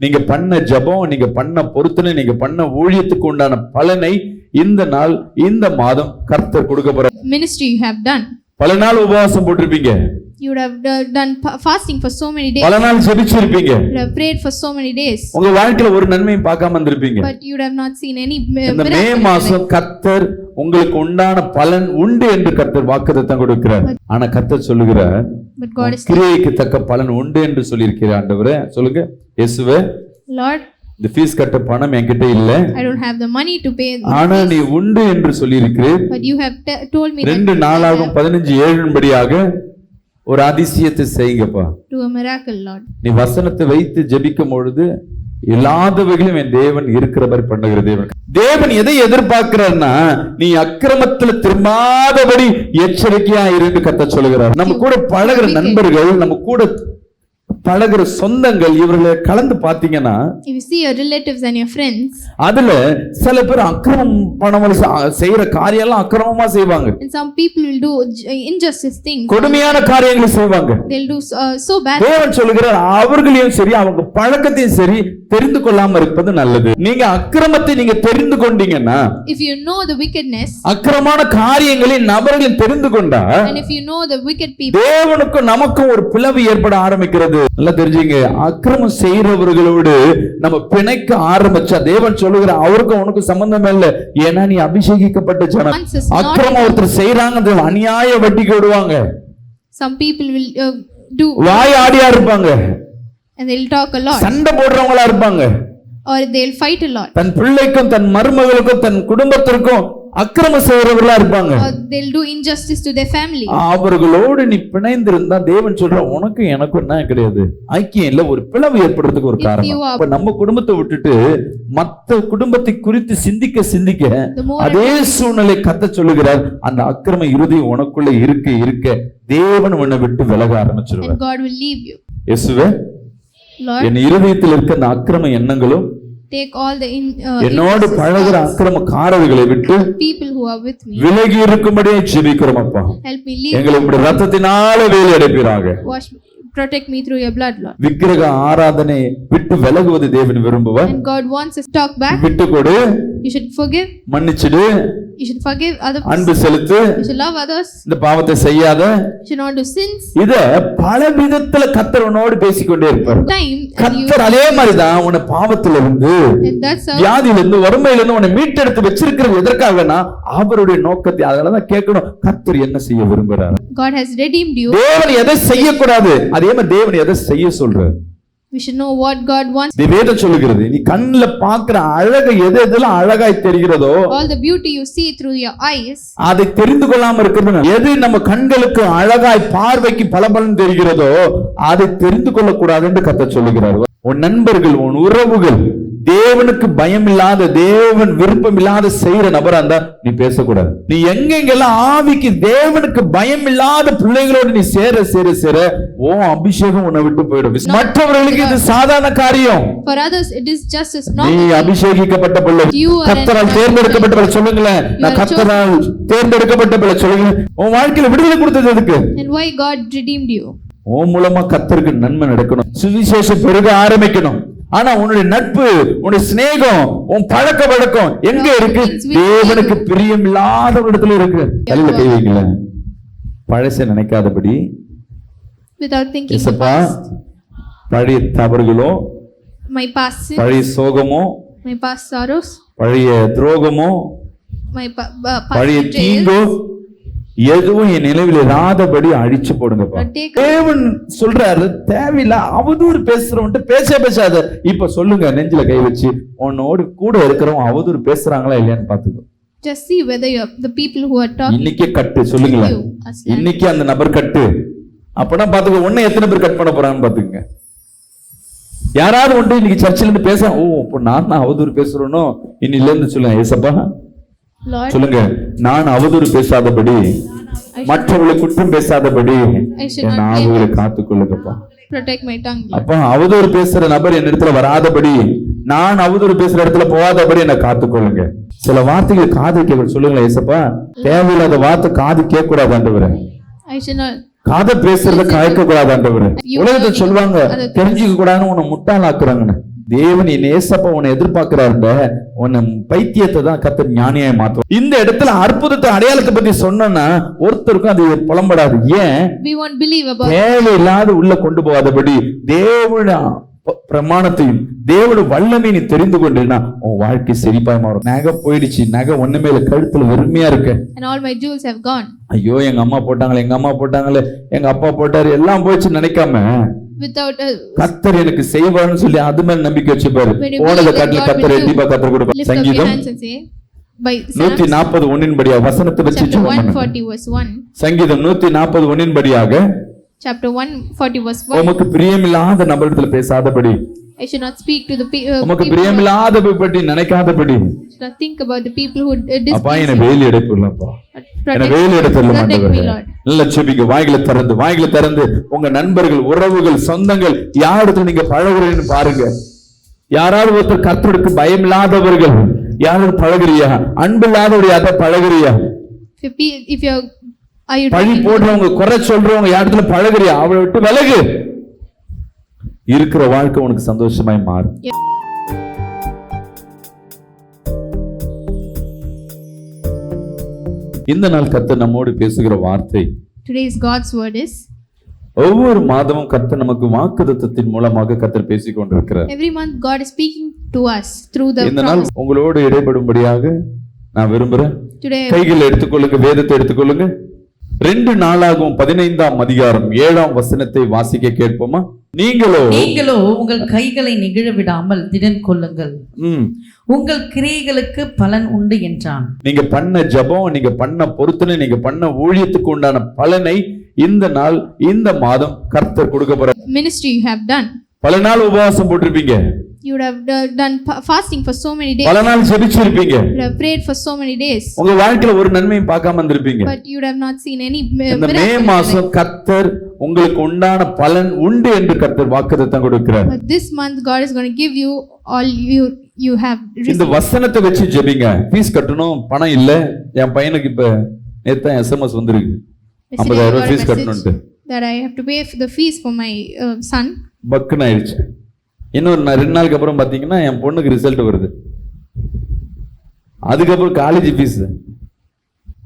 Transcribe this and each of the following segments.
நீங்க பண்ண ஜெபம், நீங்க பண்ண பொருத்தனை, நீங்க பண்ண ஊழியத்துக்கு உண்டான பலனை இந்த நாள், இந்த மாதம் கர்த்தர் கொடுக்க போறார். Ministry you have done. பல நாள் உபவாசம் போட்டிருப்பீங்க. You would have done fasting for so many days. பல நாள் ஜெபிச்சிருப்பீங்க. You would have prayed for so many days. உங்க வாழ்க்கையில ஒரு நன்மையும் பார்க்காம இருந்திருப்பீங்க. But you would have not seen any இந்த மே மாசம் கர்த்தர் உங்களுக்கு உண்டான பலன் உண்டு என்று கர்த்தர் வாக்குத்தத்தம் கொடுக்கிறார். ஆனா கர்த்தர் சொல்லுகிறார், கிரியைக்கு தக்க பலன் உண்டு என்று சொல்லியிருக்கிறார். ஆண்டவரே சொல்லுங்க, இயேசுவே, Lord, இந்த ஃபீஸ் கட்ட பணம் என்கிட்ட இல்ல, I don't have the money to pay. ஆனா நீ உண்டு என்று சொல்லியிருக்கிறீர். But you have told me 2 நாளாகும் 15:7 படியாக ஒரு அதிசயத்தை செய்யுங்கப்பா. Do a miracle, Lord. நீ வசனத்தை வைத்து ஜெபிக்கும் பொழுது எல்லாதவைகளும் என் தேவன் இருக்கிற மாதிரி பண்ணுகிற தேவன். தேவன் எதை எதிர்பார்க்கிறார்னா, நீ அக்கிரமத்துல திரும்பாதபடி எச்சரிக்கையா இருந்து கத்த சொல்லுகிறார். நம்ம கூட பழகிற நண்பர்கள், நம்ம கூட பழகிற சொந்தங்கள், இவர்களை கலந்து பாத்தீங்கன்னா, if you see your relatives and your friends, அதுல சில பேர் அக்கிரமம் செய்யற காரியம் எல்லாம் அக்கிரமமா செய்வாங்க. and some people will do injustice things, கொடுமையான காரியங்களை செய்வாங்க. they'll do so bad. தேவன் சொல்லுகிறார், அவர்களையும் சரி அவங்க பழக்கத்தையும் சரி தெரிந்து கொள்ளாம இருப்பது நல்லது. நீங்க அக்கிரமத்தை நீங்க தெரிந்து கொண்டீங்கன்னா, if you know the wickedness, அக்கிரமான காரியங்களை நபர்கள் தெரிந்து கொண்டா, and if you know the wicked people, தேவனுக்கும் நமக்கும் ஒரு பிளவு ஏற்பட ஆரம்பிக்கிறது. நல்லா தெரிஞ்சுங்க, அக்கிரமம் செய்யறவர்களோடு நம்ம பிணைக்க ஆரம்பிச்சா தேவன் சொல்லுகிற அவருக்கும் உனக்கும் சம்பந்தம் இல்லை. ஏன்னா நீ அபிஷேகிக்கப்பட்ட ஜனம். அக்கிரமம் ஒருத்தர் செய்யறாங்க, அநியாய வட்டிக்கு விடுவாங்க. some people will do வாய் ஆடியா இருப்பாங்க, and they'll talk a lot, சண்டை போடுறவங்களா இருப்பாங்க, or they'll fight a lot. தன் பிள்ளைக்கும் தன் மருமகளுக்கும் தன் குடும்பத்திற்கும் அக்கிரமம் செய்யறவர்களா இருப்பாங்க. They'll do injustice to their family. அவர்களோடு நீ பிணைந்திருந்தா தேவன் சொல்ற உனக்கு எனக்கும் என்ன கிடையாது, ஐக்கியம் இல்ல, ஒரு பிளவு ஏற்படுறதுக்கு ஒரு காரணம். இப்ப நம்ம குடும்பத்தை விட்டுட்டு மத்த குடும்பத்தை குறித்து சிந்திக்க சிந்திக்க அதே சூழ்நிலை கத்த சொல்லுகிறார். அந்த அக்கிரம இருதயம் உனக்குள்ள இருக்க இருக்க தேவன் உன்னை விட்டு விலக ஆரம்பிச்சிருவார். And God will leave you. இயேசுவே, என் இருதயத்தில் இருக்க அந்த அக்கிரம எண்ணங்களும் take all the என்னோடு பழகுற அக்கிரமக்காரர்களை விட்டு people who are with me விலகி இருக்கும்படியே ஜெபிக்கிறோம். அப்பா, help me leave, எங்களை உம்முடைய இரத்தத்தினால வேலி அடைப்பீராக. wash me, protect me through your blood, Lord. விக்கிரக ஆராதனை விட்டு விலகுவது தேவன் விரும்புவார். And God wants us to talk back. விட்டு கொடு, You should forgive, மன்னிச்சிடு, you should forgive others, அன்பு செலுத்து, you should love others, இந்த பாவத்தை செய்யாத. you should not do sins. இத பல விதத்துல கர்த்தர் உன்னோடு பேசிக்கொண்டே இருப்பார். Time கர்த்தர் அதே மாதிரிதான் உன்னை பாவத்துல இருந்து, and that's how வியாதியில இருந்து, வறுமையில இருந்து உன்னை மீட்டெடுத்து வச்சிருக்கிறது எதற்காகனா அவருடைய நோக்கத்தை. அதனாலதான் கேட்கணும், கர்த்தர் என்ன செய்ய விரும்புறார். God has redeemed you. தேவன் எதை செய்யக்கூடாது, அதே மாதிரி தேவன் எதை செய்ய சொல்றார். We should know what God wants. வேதம் சொல்லுகிறது, நீ கண்ணுல பாக்குற அழகு எது எதெல்லாம் அழகாய் தெரிகிறதோ, all the beauty you see through your eyes, அதை தெரிந்து கொள்ளாம இருக்கிறது. எது நம்ம கண்களுக்கு அழகாய் பார்வைக்கு பலபலன் தெரிகிறதோ அதை தெரிந்து கொள்ளக்கூடாது என்று கர்த்தர் சொல்லுகிறார். உன் நண்பர்கள், உன் உறவுகள் தேவனுக்கு பயம் இல்லாத, தேவன் விருப்பம் இல்லாத செய்யற நபரா இருந்தா நீ பேசக்கூடாது. நீ எங்கெங்கெல்லாம் ஆவிக்கு தேவனுக்கு பயம் இல்லாத பிள்ளைகளோடு நீ சேர சேர சேர ஓ அபிஷேகம் உன்னை விட்டு போயிடும். மற்றவர்களுக்கு இது சாதாரண காரியம், for others it is just as நீ normal. அபிஷேகிக்கப்பட்ட பிள்ளை, கர்த்தரால் தேர்ந்தெடுக்கப்பட்ட பிள்ளை. சொல்லுங்களேன், நான் கர்த்தரால் தேர்ந்தெடுக்கப்பட்ட பிள்ளை. சொல்லுங்க, உன் வாழ்க்கையில விடுதலை கொடுத்தது எதுக்கு? And why God redeemed you? உன் மூலமா கர்த்தருக்கு நன்மை நடக்கணும், சுவிசேஷம் பெருக ஆரம்பிக்கணும். ஆனா உன்னுடைய நட்பு, உன்னுடைய சிநேகம், உன் பழக்க வழக்கம் எங்க இருக்கு? தேவனுக்கு பிரியம் இல்லாத ஒரு இடத்துல இருக்கு. தலையில கை வைக்கல, பழச நினைக்காதபடி. Without thinking the past, பழைய தவறுகளோ, my past sins, பழைய சோகமோ, my past sorrows, பழைய துரோகமோ, my past பழைய தீங்கோ எதுவும் என் நினைவில் இராதபடி அழிச்சு போடுங்கப்பா. தேவன் சொல்றாரு, தேவையில்ல அவதூறு பேசுறவன்ட்டு பேசாத. இப்ப சொல்லுங்க, நெஞ்சில கை வச்சு உன்னோடு கூட இருக்கிறவன் அவதூறு பேசுறாங்களா இல்லையான்னு பாத்துக்கோ. just see whether the people who are talking இன்னைக்கே கட்டு. சொல்லுங்களேன், இன்னைக்கு அந்த நபர் கட்டு. அப்பனா பாத்துக்கோ, உன்னை எத்தனை பேர் கட் பண்ண போறான்னு பாத்துக்கங்க. யாராவது ஒன்று இன்னைக்கு சர்ச்சில இருந்து பேச, ஓ இப்போ நான் தான் அவதூறு பேசுறேனோ, இன்னில இருந்து சொல்லுங்க, ஏசப்பா சொல்லுங்க, நான் அவதூறு பேசாதபடி, மற்றவர்களை குற்றம் பேசாதபடி என் நாவுகளை காத்துக்கொள்ளுங்கப்பா. protect my tongue. அப்ப அவதூறு பேசுற நபர் என் இடத்துல வராதபடி, நான் அவதூறு பேசுற இடத்துல போகாதபடி என்ன காத்துக்கொள்ளுங்க. சில வார்த்தைகள் காது கேட்க சொல்லுங்களேன், ஏசப்பா தேவையில்லாத வார்த்தை காது கேட்க கூடாது ஆண்டவரே. I should not காதை பேசுறத காய்க்க கூடாது ஆண்டவரே. உலகத்தை சொல்லுவாங்க தெரிஞ்சுக்க கூடாதுன்னு உன்னை முட்டாளாக்குறாங்கன்னு. தேவன் என் ஏசப்பா உன்னை எதிர்பார்க்கிறாருண்ட உன்னை பைத்தியத்தை தான் கர்த்தர் ஞானியாய் மாத்தும். இந்த இடத்துல அற்புதத்தை அடையாளத்தை பத்தி சொன்னா ஒருத்தருக்கும் அது புலம்படாது. ஏன்? We won't believe about it. தேவையில்லாத உள்ள கொண்டு போகாதபடி தேவனுடைய பிரமாணத்தையும் தேவனுடைய வல்லமை நீ தெரிந்து கொண்டீங்கன்னா உன் வாழ்க்கை செழிப்பாய் மாறும். நகை போயிடுச்சு, நகை ஒண்ணுமே இல்ல, கழுத்துல வெறுமையா இருக்கு. And all my jewels have gone. ஐயோ எங்க அம்மா போட்டாங்களே, எங்க அம்மா போட்டாங்களே, எங்க அப்பா போட்டாரு, எல்லாம் போயிடுச்சு நினைக்காம Without கர்த்தர் எனக்கு செய்வார்னு சொல்லி அது மேல நம்பிக்கை வச்சு பாரு. when you ஓனத believe that காட்டுல God கர்த்தர் will கண்டிப்பா கர்த்தர் lift கொடுப்பார். up your சங்கீதம் hands and say by 140 படியா வசனத்தை வச்சு chapter ஜெபம் பண்ணுங்க. 140 verse 1. சங்கீதம் 140 படியாக Chapter 140 verse 1. உமக்கு பிரியமில்லாத நபரிடத்தில் பேசாதபடி, I should not speak to the உமக்கு people. பிரியமில்லாத பற்றி நினைக்காதபடி. I should not think about the people who அப்பா displease என்ன you. வேலி எடுப்பா, என்ன Protect வேலி எடுத்துள்ள me, மாட்டவரே. Lord. நல்ல செபிங்க, வாய்களை திறந்து உங்க நண்பர்கள், உறவுகள், சொந்தங்கள் யாரிடத்துல நீங்க பழகுறீங்கன்னு பாருங்க. யாராவது ஒருத்தர் கர்த்தருக்கு பயமில்லாதவர்கள் யாராவது பழகுறியா? அன்பில்லாதவர்கள் யாராவது பழகுறியா? If you are you பழி talking to போடுறவங்க, குறை சொல்றவங்க யாரிடத்துல பழகுறியா? அவளை விட்டு விலகு. இருக்கிற வாழ்க்கை உனக்கு சந்தோஷமாய் மாறும். இந்த நாள் கர்த்தர் நம்மோடு பேசுகிற வார்த்தை, today's God's word is ஒவ்வொரு மாதமும் கர்த்தர் நமக்கு வாக்குத்தத்தத்தின் மூலமாக கர்த்தர் பேசிக் கொண்டிருக்கிறார். every month God is speaking to us through the இந்த நாள் promise. உங்களோடு இடைபடும்படியாக நான் விரும்புறேன். Today கைகள் எடுத்துக்கொள்ளுங்க, வேதத்தை எடுத்துக்கொள்ளுங்க. 2 நாளாகவும் 15ஆம் அதிகாரம் 7ஆம் வசனத்தை வாசிக்க கேட்போமா? நீங்களோ உங்கள் கைகளை நெகிழ விடாமல் திடன் கொள்ளுங்கள், உங்கள் கிரியைகளுக்கு பலன் உண்டு என்றான். நீங்க பண்ண ஜெபம், நீங்க பண்ண பொருத்தனை, நீங்க பண்ண ஊழியத்துக்கு உண்டான பலனை இந்த நாள், இந்த மாதம் கர்த்தர் கொடுக்க போற. ministry you have done, பல நாள் உபவாசம் போட்டிருப்பீங்க, you would have done fasting for so many days, பல நாள் ஜெபிச்சிருப்பீங்க, you would have prayed for so many days, உங்க வாழ்க்கையில ஒரு நன்மையும் பார்க்காம இருந்திருப்பீங்க. but you would have not seen any இந்த மே miracle. மாசம் கர்த்தர் உங்களுக்கு உண்டான பலன் உண்டு என்று கர்த்தர் வாக்குத்தத்தம் கொடுக்கிறார். But this month God is going to give you all you have இந்த received. வசனத்தை வச்சு ஜெபிங்க. ஃபீஸ் கட்டணும், பணம் இல்ல, என் பையனுக்கு இப்ப நேத்து எஸ்எம்எஸ் வந்திருக்கு, Yesterday I 50,000 got a fees message கட்டணும்ட்டு. that I have to pay for the fees for my son. பக்குன்னு ஆயிடுச்சு. இன்னொரு 2 நாளுக்கு அப்புறம் பாத்தீங்கன்னா என் பொண்ணுக்கு ரிசல்ட் வருது, அதுக்கப்புறம் காலேஜ் ஃபீஸ்.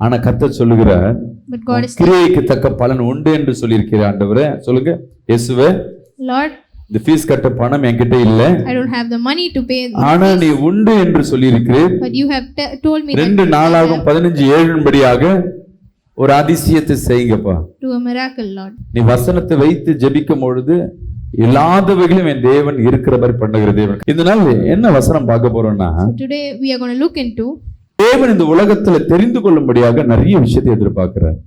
ஆனா கர்த்தர் சொல்லுகிறார், But God is கிரியைக்கு தக்க பலன் உண்டு என்று சொல்லியிருக்கிற ஆண்டவரே. சொல்லுங்க, இயேசுவே, Lord, இந்த ஃபீஸ் கட்ட பணம் என்கிட்ட இல்ல, I don't have the money to pay, ஆனா நீ உண்டு என்று சொல்லியிருக்கிறீர். but you have told me 2 நாளாகும் 15:7 படியாக ஒரு அதிசயத்தை செய்யுங்கப்பா. do a miracle, Lord. நீ வசனத்தை வைத்து ஜெபிக்கும் பொழுது இல்லாதவைகளும் என் தேவன் இருக்கிற மாதிரி பண்ணுகிற தேவன். இந்த நாள் என்ன வசனம் பார்க்க போறோம்னா, Today we are going to look into தேவன் இந்த உலகத்துல தெரிந்து கொள்ளும்படியாக நிறைய விஷயத்தை எதிர்பார்க்கிறார்.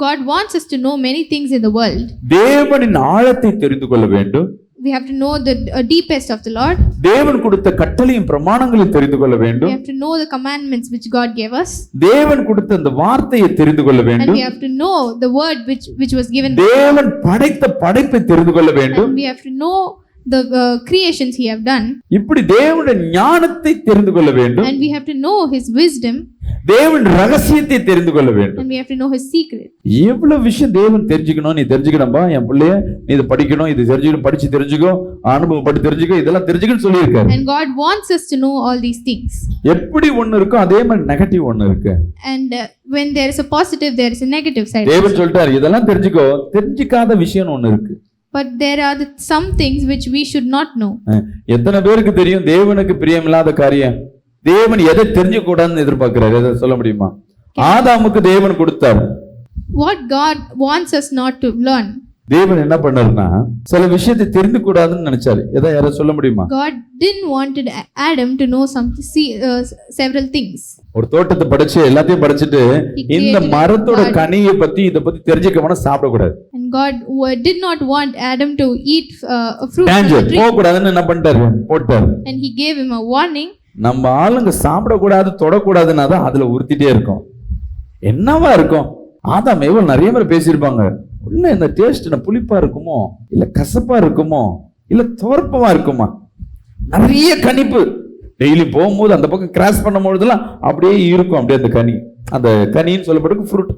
God wants us to know many things in the world. தேவனின் ஆழத்தை தெரிந்து கொள்ள வேண்டும். We have to know the deepest of the Lord. தேவன் கொடுத்த கட்டளையும் பிரமாணங்களையும் தெரிந்து கொள்ள We வேண்டும். have to know the commandments which God gave us. தேவன் கொடுத்த அந்த வார்த்தையை தெரிந்து கொள்ள And வேண்டும். we have to know the word which was given. தேவன் படைத்த படைப்பை தெரிந்து கொள்ள வேண்டும். And we have to know the creations he have done. இப்படி தேவனுடைய ஞானத்தை தெரிந்து கொள்ள வேண்டும். And we have to know his wisdom. தேவன் ரகசியத்தை தெரிந்து கொள்ள வேண்டும். And we have to know his secret. எவ்வளவு விஷயம் தேவன் தெரிஞ்சுக்கணும். நீ தெரிஞ்சுக்கணும்பா என் பிள்ளைய, நீ இதை படிக்கணும், இது தெரிஞ்சுக்கணும், படிச்சு தெரிஞ்சுக்கோ, அனுபவப்பட்டு தெரிஞ்சுக்கோ, இதெல்லாம் தெரிஞ்சுக்கணும்னு சொல்லியிருக்காரு. And God wants us to know all these things. எப்படி ஒண்ணு இருக்கோ அதே மாதிரி நெகட்டிவ் ஒண்ணு இருக்கு. And when there is a positive, there is a negative side. தேவன் சொல்லிட்டாரு, இதெல்லாம் தெரிஞ்சுக்கோ. தெரிஞ்சுக்காத விஷயம் ஒண்ணு இருக்கு. But there are some things which we should not know. எத்தனை பேருக்கு தெரியும் தேவனுக்கு பிரியமில்லாத காரியம்? தேவன் எதை தெரிஞ்சுக்க கூடாதுன்னு எதிர்பார்க்கிறார்? எதை சொல்ல முடியுமா? ஆதாமுக்கு தேவன் கொடுத்தார். What God wants us not to learn. தேவன் என்ன பண்ணாருன்னா சில விஷயத்தை தெரிந்து கூடாதுன்னு நினைச்சாரு. எதை யார சொல்ல முடியுமா? God didn't wanted Adam to know several things. ஒரு தோட்டத்தை படைச்சு எல்லாத்தையும் படைச்சிட்டு இந்த மரத்தோட கனியை பத்தி இத பத்தி தெரிஞ்சுக்கவன சாப்பிட கூடாது. And God did not want Adam to eat fruit from Danger the tree. போக கூடாதுன்னு என்ன பண்ணிட்டாரு? போட்டாரு. And he gave him a warning. நம்ம ஆளுங்க சாப்பிட கூடாது, தொட கூடாதுன்னா தான் அதுல உறுத்திட்டே இருக்கும். என்னவா இருக்கும்? ஆதாம் எவ்வளவு நிறைய பேர் பேசியிருப்பாங்க. உள்ள இந்த டேஸ்ட் புளிப்பா இருக்குமோ, இல்ல கசப்பா இருக்குமோ, இல்ல தோற்பமா இருக்குமா? நிறைய கணிப்பு. டெய்லி போகும்போது அந்த பக்கம் கிராஸ் பண்ணும் பொழுதுலாம் அப்படியே இருக்கும். அப்படியே அந்த கனி, அந்த கனின்னு சொல்லப்படும் ஃப்ரூட்,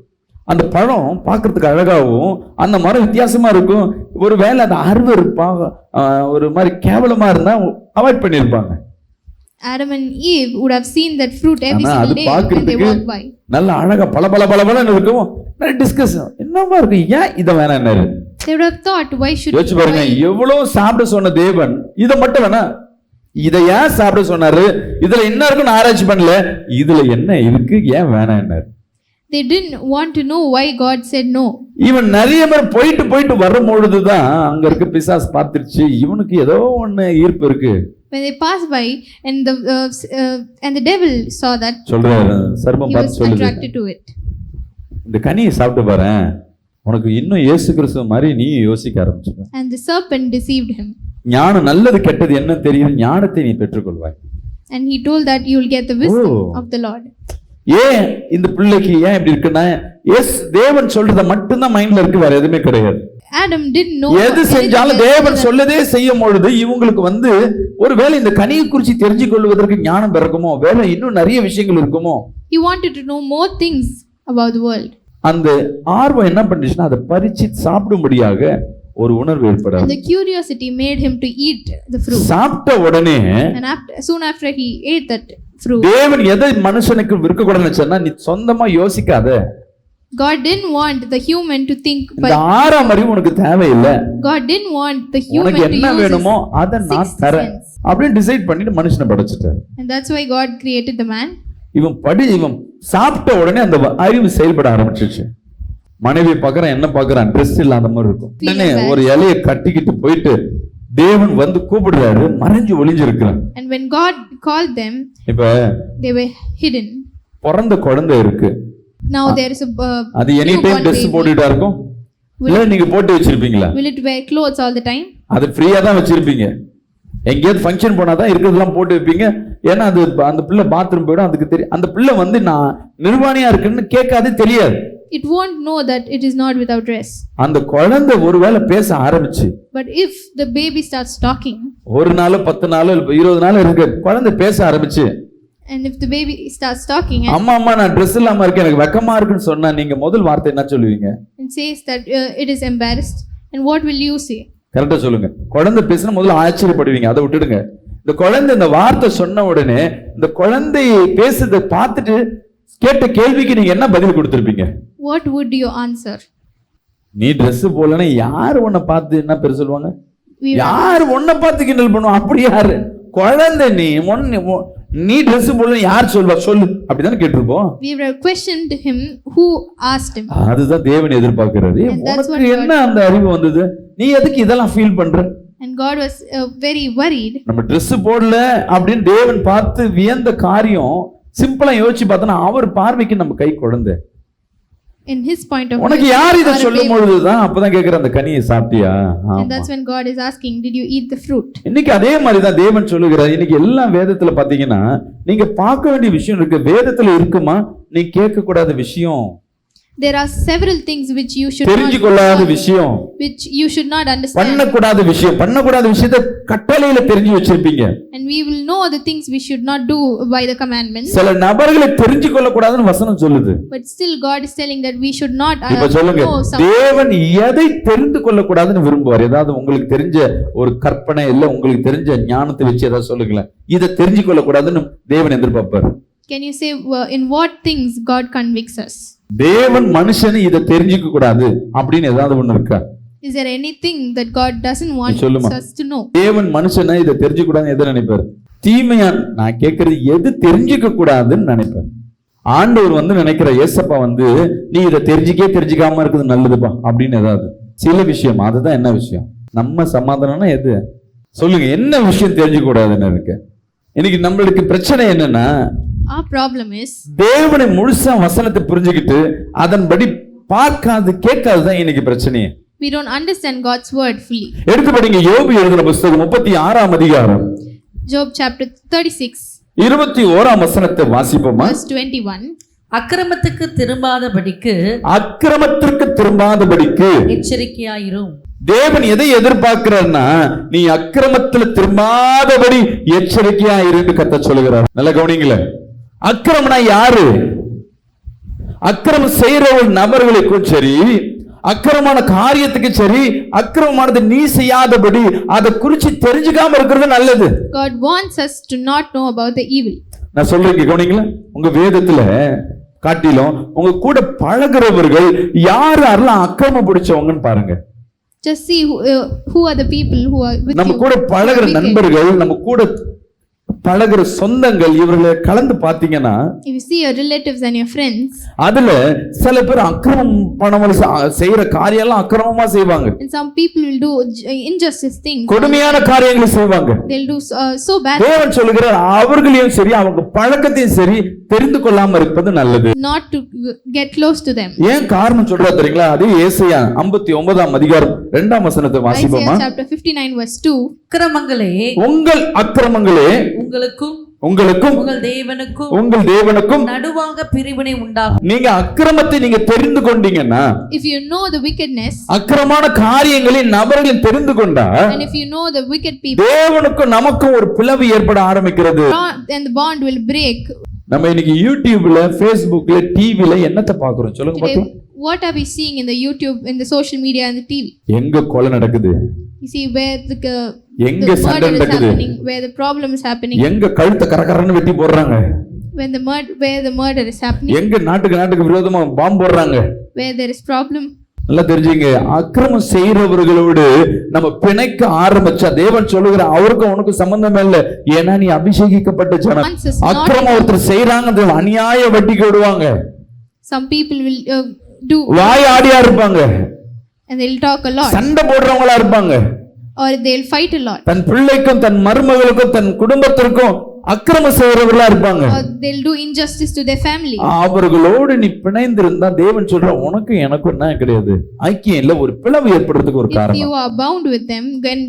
அந்த பழம் பார்க்கறதுக்கு அழகாகவும் அந்த மரம் வித்தியாசமா இருக்கும். ஒருவேளை அந்த அருவருப்பாக ஒரு மாதிரி கேவலமா இருந்தா அவாய்ட் பண்ணியிருப்பாங்க. Adam and Eve would have seen that fruit every ஆனா அது single day when they பார்க்கறதுக்கு walked by. நல்ல அழகா பளபளன்னு இருக்கும். டிஸ்கஸ் என்னவா இருக்கும், ஏன் இதை வேணாம். They would have thought, why should யோசிச்சு பாருங்க, எவ்வளவு சாப்பிட சொன்ன தேவன் இதை மட்டும் வேணா, இதை ஏன் சாப்பிட சொன்னாரு, இதுல என்ன இருக்குன்னு ஆராய்ச்சி பண்ணல, இதுல என்ன இருக்கு ஏன் வேணாம். They didn't want to know why God said no. இவன் நிறைய பேர் போயிட்டு வரும்பொழுதுதான் அங்க இருக்க பிசாசு பார்த்துருச்சு, இவனுக்கு ஏதோ ஒண்ணு ஈர்ப்பு இருக்கு. When they passed by and the devil saw that, சொல்றாரு, சர்ப்பம் he was பார்த்து சொல்லுது, attracted to it. இந்த கனியை சாப்பிட்டு பாரு, உனக்கு இன்னும் இயேசு கிறிஸ்து மாதிரி நீ யோசிக்க ஆரம்பிச்சுக்க. And the serpent deceived him. ஞானம் நல்லது கெட்டது என்ன தெரியும், ஞானத்தை நீ பெற்றுக்கொள்வாய். And he told that you will get the wisdom of the Lord. ஏன் இந்த பிள்ளைக்கு ஏன் இப்படி இருக்குன்னா, எஸ் தேவன் சொல்றத மட்டும்தான் மைண்ட்ல இருக்கு, வேற எதுவுமே கிடையாது. Adam didn't know எது செஞ்சாலும் தேவன் சொல்லதே செய்யும் பொழுது இவங்களுக்கு ஒருவேளை இந்த கனியை குறித்து தெரிஞ்சு கொள்வதற்கு ஞானம் பிறக்குமோ, வேற இன்னும் நிறைய விஷயங்கள் இருக்குமோ. He wanted to know more things about the world. அந்த ஆர்வம் என்ன பண்ணுச்சுன்னா அதை பறிச்சு சாப்பிடும்படியாக ஒரு உணர்வு ஏற்படாது. And the curiosity made him to eat the fruit. சாப்பிட்ட உடனே And soon after he ate that fruit. தேவன் எதை மனுஷனுக்கு விற்க கூடாதுன்னு சொன்னா, நீ சொந்தமா யோசிக்காத. God didn't want the human to think by. இந்த ஆறாம் அறிவு உனக்கு தேவையில்லை. God didn't want the human உனக்கு to என்ன use வேணுமோ அதை நான் sixth தரேன் sense. அப்படின்னு டிசைட் பண்ணிட்டு மனுஷனை படைச்சிட்டார். And that's why God created the man. இவன் சாப்பிட்ட உடனே அந்த அறிவு செயல்பட ஆரம்பிச்சிச்சு. மனைவி பாக்குறான், என்ன பாக்குறான், ட்ரெஸ் இல்லாத மாதிரி இருக்கும். உடனே ஒரு இலையை கட்டிக்கிட்டு போயிட்டு தேவன் கூப்பிடுறாரு, மறைஞ்சு ஒளிஞ்சிருக்கிறான். And when God called them, இப்ப they were hidden. பிறந்த குழந்தை இருக்கு. Now there is a அது எனி டைம் ட்ரெஸ் போட்டுட்டா இருக்கும், இல்ல நீங்க போட்டு வச்சிருப்பீங்களா? Will it wear clothes all the time? அது ஃப்ரீயா தான் வச்சிருப்பீங்க. எங்கேயாவது ஃபங்க்ஷன் போனாதான் இருக்கிறதெல்லாம் போட்டு வைப்பீங்க. ஏன்னா அது அந்த பிள்ளை பாத்ரூம் போயிடும், அதுக்கு தெரியும். அந்த பிள்ளை நான் நிர்வாணியா இருக்குன்னு கேட்காது, தெரியாது. It won't know that it is not without dress. அந்த குழந்தை ஒருவேளை பேச ஆரம்பிச்சு, But if the baby starts talking, ஒரு நாள் 10 நாள் 20 நாள் இருக்கு, குழந்தை பேச ஆரம்பிச்சு, and if the baby starts talking அம்மா நான் ட்ரெஸ் இல்லாம இருக்கேன், எனக்கு வெக்கமா இருக்குன்னு சொன்னா நீங்க முதல் வார்த்தை என்ன சொல்லுவீங்க? and says that it is embarrassed, and what will you say? கரெக்டா சொல்லுங்க. குழந்தை பேசினா முதல்ல ஆச்சரியப்படுவீங்க, அதை விட்டுடுங்க. இந்த குழந்தை இந்த வார்த்தை சொன்ன உடனே இந்த குழந்தையை பேசுறதை பார்த்துட்டு கேட்ட கேள்விக்கு நீங்க என்ன பதில் கொடுத்திருப்பீங்க? What would you answer? நீ ட்ரெஸ் போடலன்னா யாரு உன்னை பார்த்து என்ன பேர் சொல்லுவாங்க? யாரு உன்னை பார்த்து கிண்டல் பண்ணுவோம்? அப்படி யாரு? குழந்தை நீ ட்ரெஸ் போடல யார் சொல்வா, சொல்லு, அப்படிதானே கேட்டிருப்போம். We would have questioned him who asked him. அதுதான் தேவன் எதிர்பார்க்கிறாரு. உனக்கு என்ன அந்த அறிவு வந்தது, நீ எதுக்கு இதெல்லாம் ஃபீல் பண்ற? And God was very worried. நம்ம ட்ரெஸ் போடல அப்படின்னு தேவன் பார்த்து வியந்த காரியம் சிம்பிளா யோசிச்சு பார்த்தோன்னா, அவர் பார்வைக்கு நம்ம கை குழந்தை. In his point of view, உனக்கு யார் இதை சொல்லும் பொழுதுதான் அப்பதான் கேட்கிற, அந்த கனியை சாப்பிட்டியா? and that's when God is asking, did you eat the fruit? இன்னைக்கு அதே மாதிரிதான் தேவன் சொல்லுகிறார். இன்னைக்கு எல்லா வேதத்துல பாத்தீங்கன்னா நீங்க பார்க்க வேண்டிய விஷயம் இருக்கு, வேதத்துல இருக்குமா? நீ கேட்க கூடாத விஷயம், There are several things which you should தெரிஞ்சு கொள்ளாத விஷயம், which you should not understand. பண்ணக்கூடாத விஷயத்தை கட்டளையில தெரிஞ்சு வச்சிருப்பீங்க. And we will know the things we should not do by the commandments. சில நபர்களை தெரிஞ்சு கொள்ள கூடாதுன்னு வசனம் சொல்லுது. But still God is telling that we should not இப்ப சொல்லுங்க, தேவன் எதை தெரிந்து கொள்ள கூடாதுன்னு விரும்புவார்? ஏதாவது உங்களுக்கு தெரிஞ்ச ஒரு கற்பனை இல்ல உங்களுக்கு தெரிஞ்ச ஞானத்தை வச்சு ஏதாவது சொல்லுங்களேன், இதை தெரிஞ்சு கொள்ள கூடாதுன்னு தேவன் எதிர்பார்ப்பார். Can you say in what things God convicts us? தேவன் மனுஷனை இதை தெரிஞ்சுக்க கூடாது அப்படின்னு ஏதாவது ஒண்ணு இருக்கா? Is there anything that God doesn't want us to know? தேவன் மனுஷனை இதை தெரிஞ்சுக்க கூடாதுன்னு எதை நினைப்பார்? தீமையா நான் கேட்கறது எது தெரிஞ்சுக்க கூடாதுன்னு நினைப்பார். ஆண்டவர் நினைக்கிற, ஏசப்பா நீ இதை தெரிஞ்சுக்காம இருக்குது நல்லதுப்பா அப்படின்னு ஏதாவது சில விஷயம், அதுதான் என்ன விஷயம்? நம்ம சமாதானம்னா எது சொல்லுங்க, என்ன விஷயம் தெரிஞ்சுக்க கூடாதுன்னு இருக்கு? இன்னைக்கு நம்மளுக்கு பிரச்சனை என்னன்னா, our problem is தேவனை முழுசா வசனத்தை புரிஞ்சுக்கிட்டு அதன்படி பார்க்காது கேட்காதுதான் இன்னைக்கு பிரச்சனையே. we don't understand God's word fully. எடுத்து படிங்க, யோபு எழுதின புத்தகம் 36ஆம் அதிகாரம், Job chapter 36 21ஆம் வசனத்தை வாசிப்போமா? verse 21. அக்கிரமத்துக்கு திரும்பாதபடிக்கு எச்சரிக்கையாயிரும். தேவன் எதை எதிர்பார்க்கிறார்னா, நீ அக்கிரமத்துல திரும்பாதபடி எச்சரிக்கையா இருந்து கர்த்தர் சொல்லுகிறார். நல்ல கவனிங்களே, அக்கிரமம்னா யாரு? அக்கிரமம் செய்யற ஒரு நபர்களுக்கும் சரி, அக்கிரமான காரியத்துக்கு சரி, அக்கிரமமானது நீ செய்யாதபடி அதை குறிச்சு தெரிஞ்சுக்காம இருக்கிறது நல்லது. God wants us to not know about the evil. நான் சொல்றேன் கவனிங்களா, உங்க வேதத்துல காட்டிலும் உங்க கூட பழகுறவர்கள் யார் யாரெல்லாம் அக்கிரமம் பிடிச்சவங்கன்னு பாருங்க. Just see who are the people who are with நம்ம you. கூட பழகுற wicked. நண்பர்கள், நம்ம கூட பழகுற சொந்தங்கள், இவர்களை கலந்து பாத்தீங்கன்னா If you see your relatives and your friends, அதுல சில பேர் அக்கிரமம் பண்ணவங்க செய்யற காரியம் எல்லாம் அக்கிரமமா செய்வாங்க, and some people will do injustice things. கொடுமையான காரியங்களை செய்வாங்க. They'll do so bad. தேவன் சொல்லுகிறார் அவர்களையும் சரி அவங்க பழக்கத்தையும் சரி தெரிந்து கொள்ளாம இருப்பது நல்லது. Not to get close to them. ஏன் காரணம் சொல்றா தெரியுங்களா? அதே ஏசாயா 59 அதிகாரம் 2 வசனத்தை வாசிப்போமா? Isaiah chapter 59 verse 2. அக்கிரமங்களே உங்கள் அக்கிரமங்களே உங்களுக்கும் உங்கள் தேவனுக்கும் நடுவாக பிரிவினை உண்டாகும். நீங்க அக்கிரமத்தை நீங்க தெரிந்து கொண்டீங்கன்னா, if you know the wickedness, அக்கிரமான காரியங்களை நபர்கள் தெரிந்து கொண்டா, and if you know the wicked people, தேவனுக்கும் நமக்கும் ஒரு பிளவு ஏற்பட ஆரம்பிக்கிறது. and the bond will break. நம்ம இன்னைக்கு யூடியூப்ல, ஃபேஸ்புக்ல, டிவில என்னத்த பாக்குறோம் சொல்லுங்க பாக்கலாம்? What are we seeing in the YouTube, in the social media and the TV? எங்க கொலை நடக்குது, you see where the எங்க சண்டை நடக்குது, where the problem is happening, எங்க கழுத்தை கரகரன்னு வெட்டி போடுறாங்க, where the murder is happening, எங்க நாட்டுக்கு விரோதமா பாம்பு போடுறாங்க, where there is problem. நல்லா தெரிஞ்சுங்க, அக்கிரமம் செய்யறவர்களோடு நம்ம பிணைக்க ஆரம்பிச்சா தேவன் சொல்லுகிற அவருக்கும் உனக்கு சம்பந்தம் இல்லை, ஏன்னா நீ அபிஷேகிக்கப்பட்ட ஜனம். அக்கிரமம் ஒருத்தர் செய்யறாங்க, அநியாய வட்டிக்கு விடுவாங்க, some people will do வாய் ஆடியா இருப்பாங்க, and they'll talk a lot, சண்டை போடுறவங்களா இருப்பாங்க, or they'll fight a lot, தன் பிள்ளைக்கும் தன் மருமகளுக்கும் தன் குடும்பத்திற்கும் அக்கிரமம் செய்யறவர்களா இருப்பாங்க, or they'll do injustice to their family. அவர்களோடு நீ பிணைந்திருந்தா தேவன் சொல்ற உனக்கு எனக்கும் என்ன கிடையாது, ஐக்கியம் இல்ல, ஒரு பிளவு ஏற்படுறதுக்கு ஒரு If காரணம். you are bound with them, then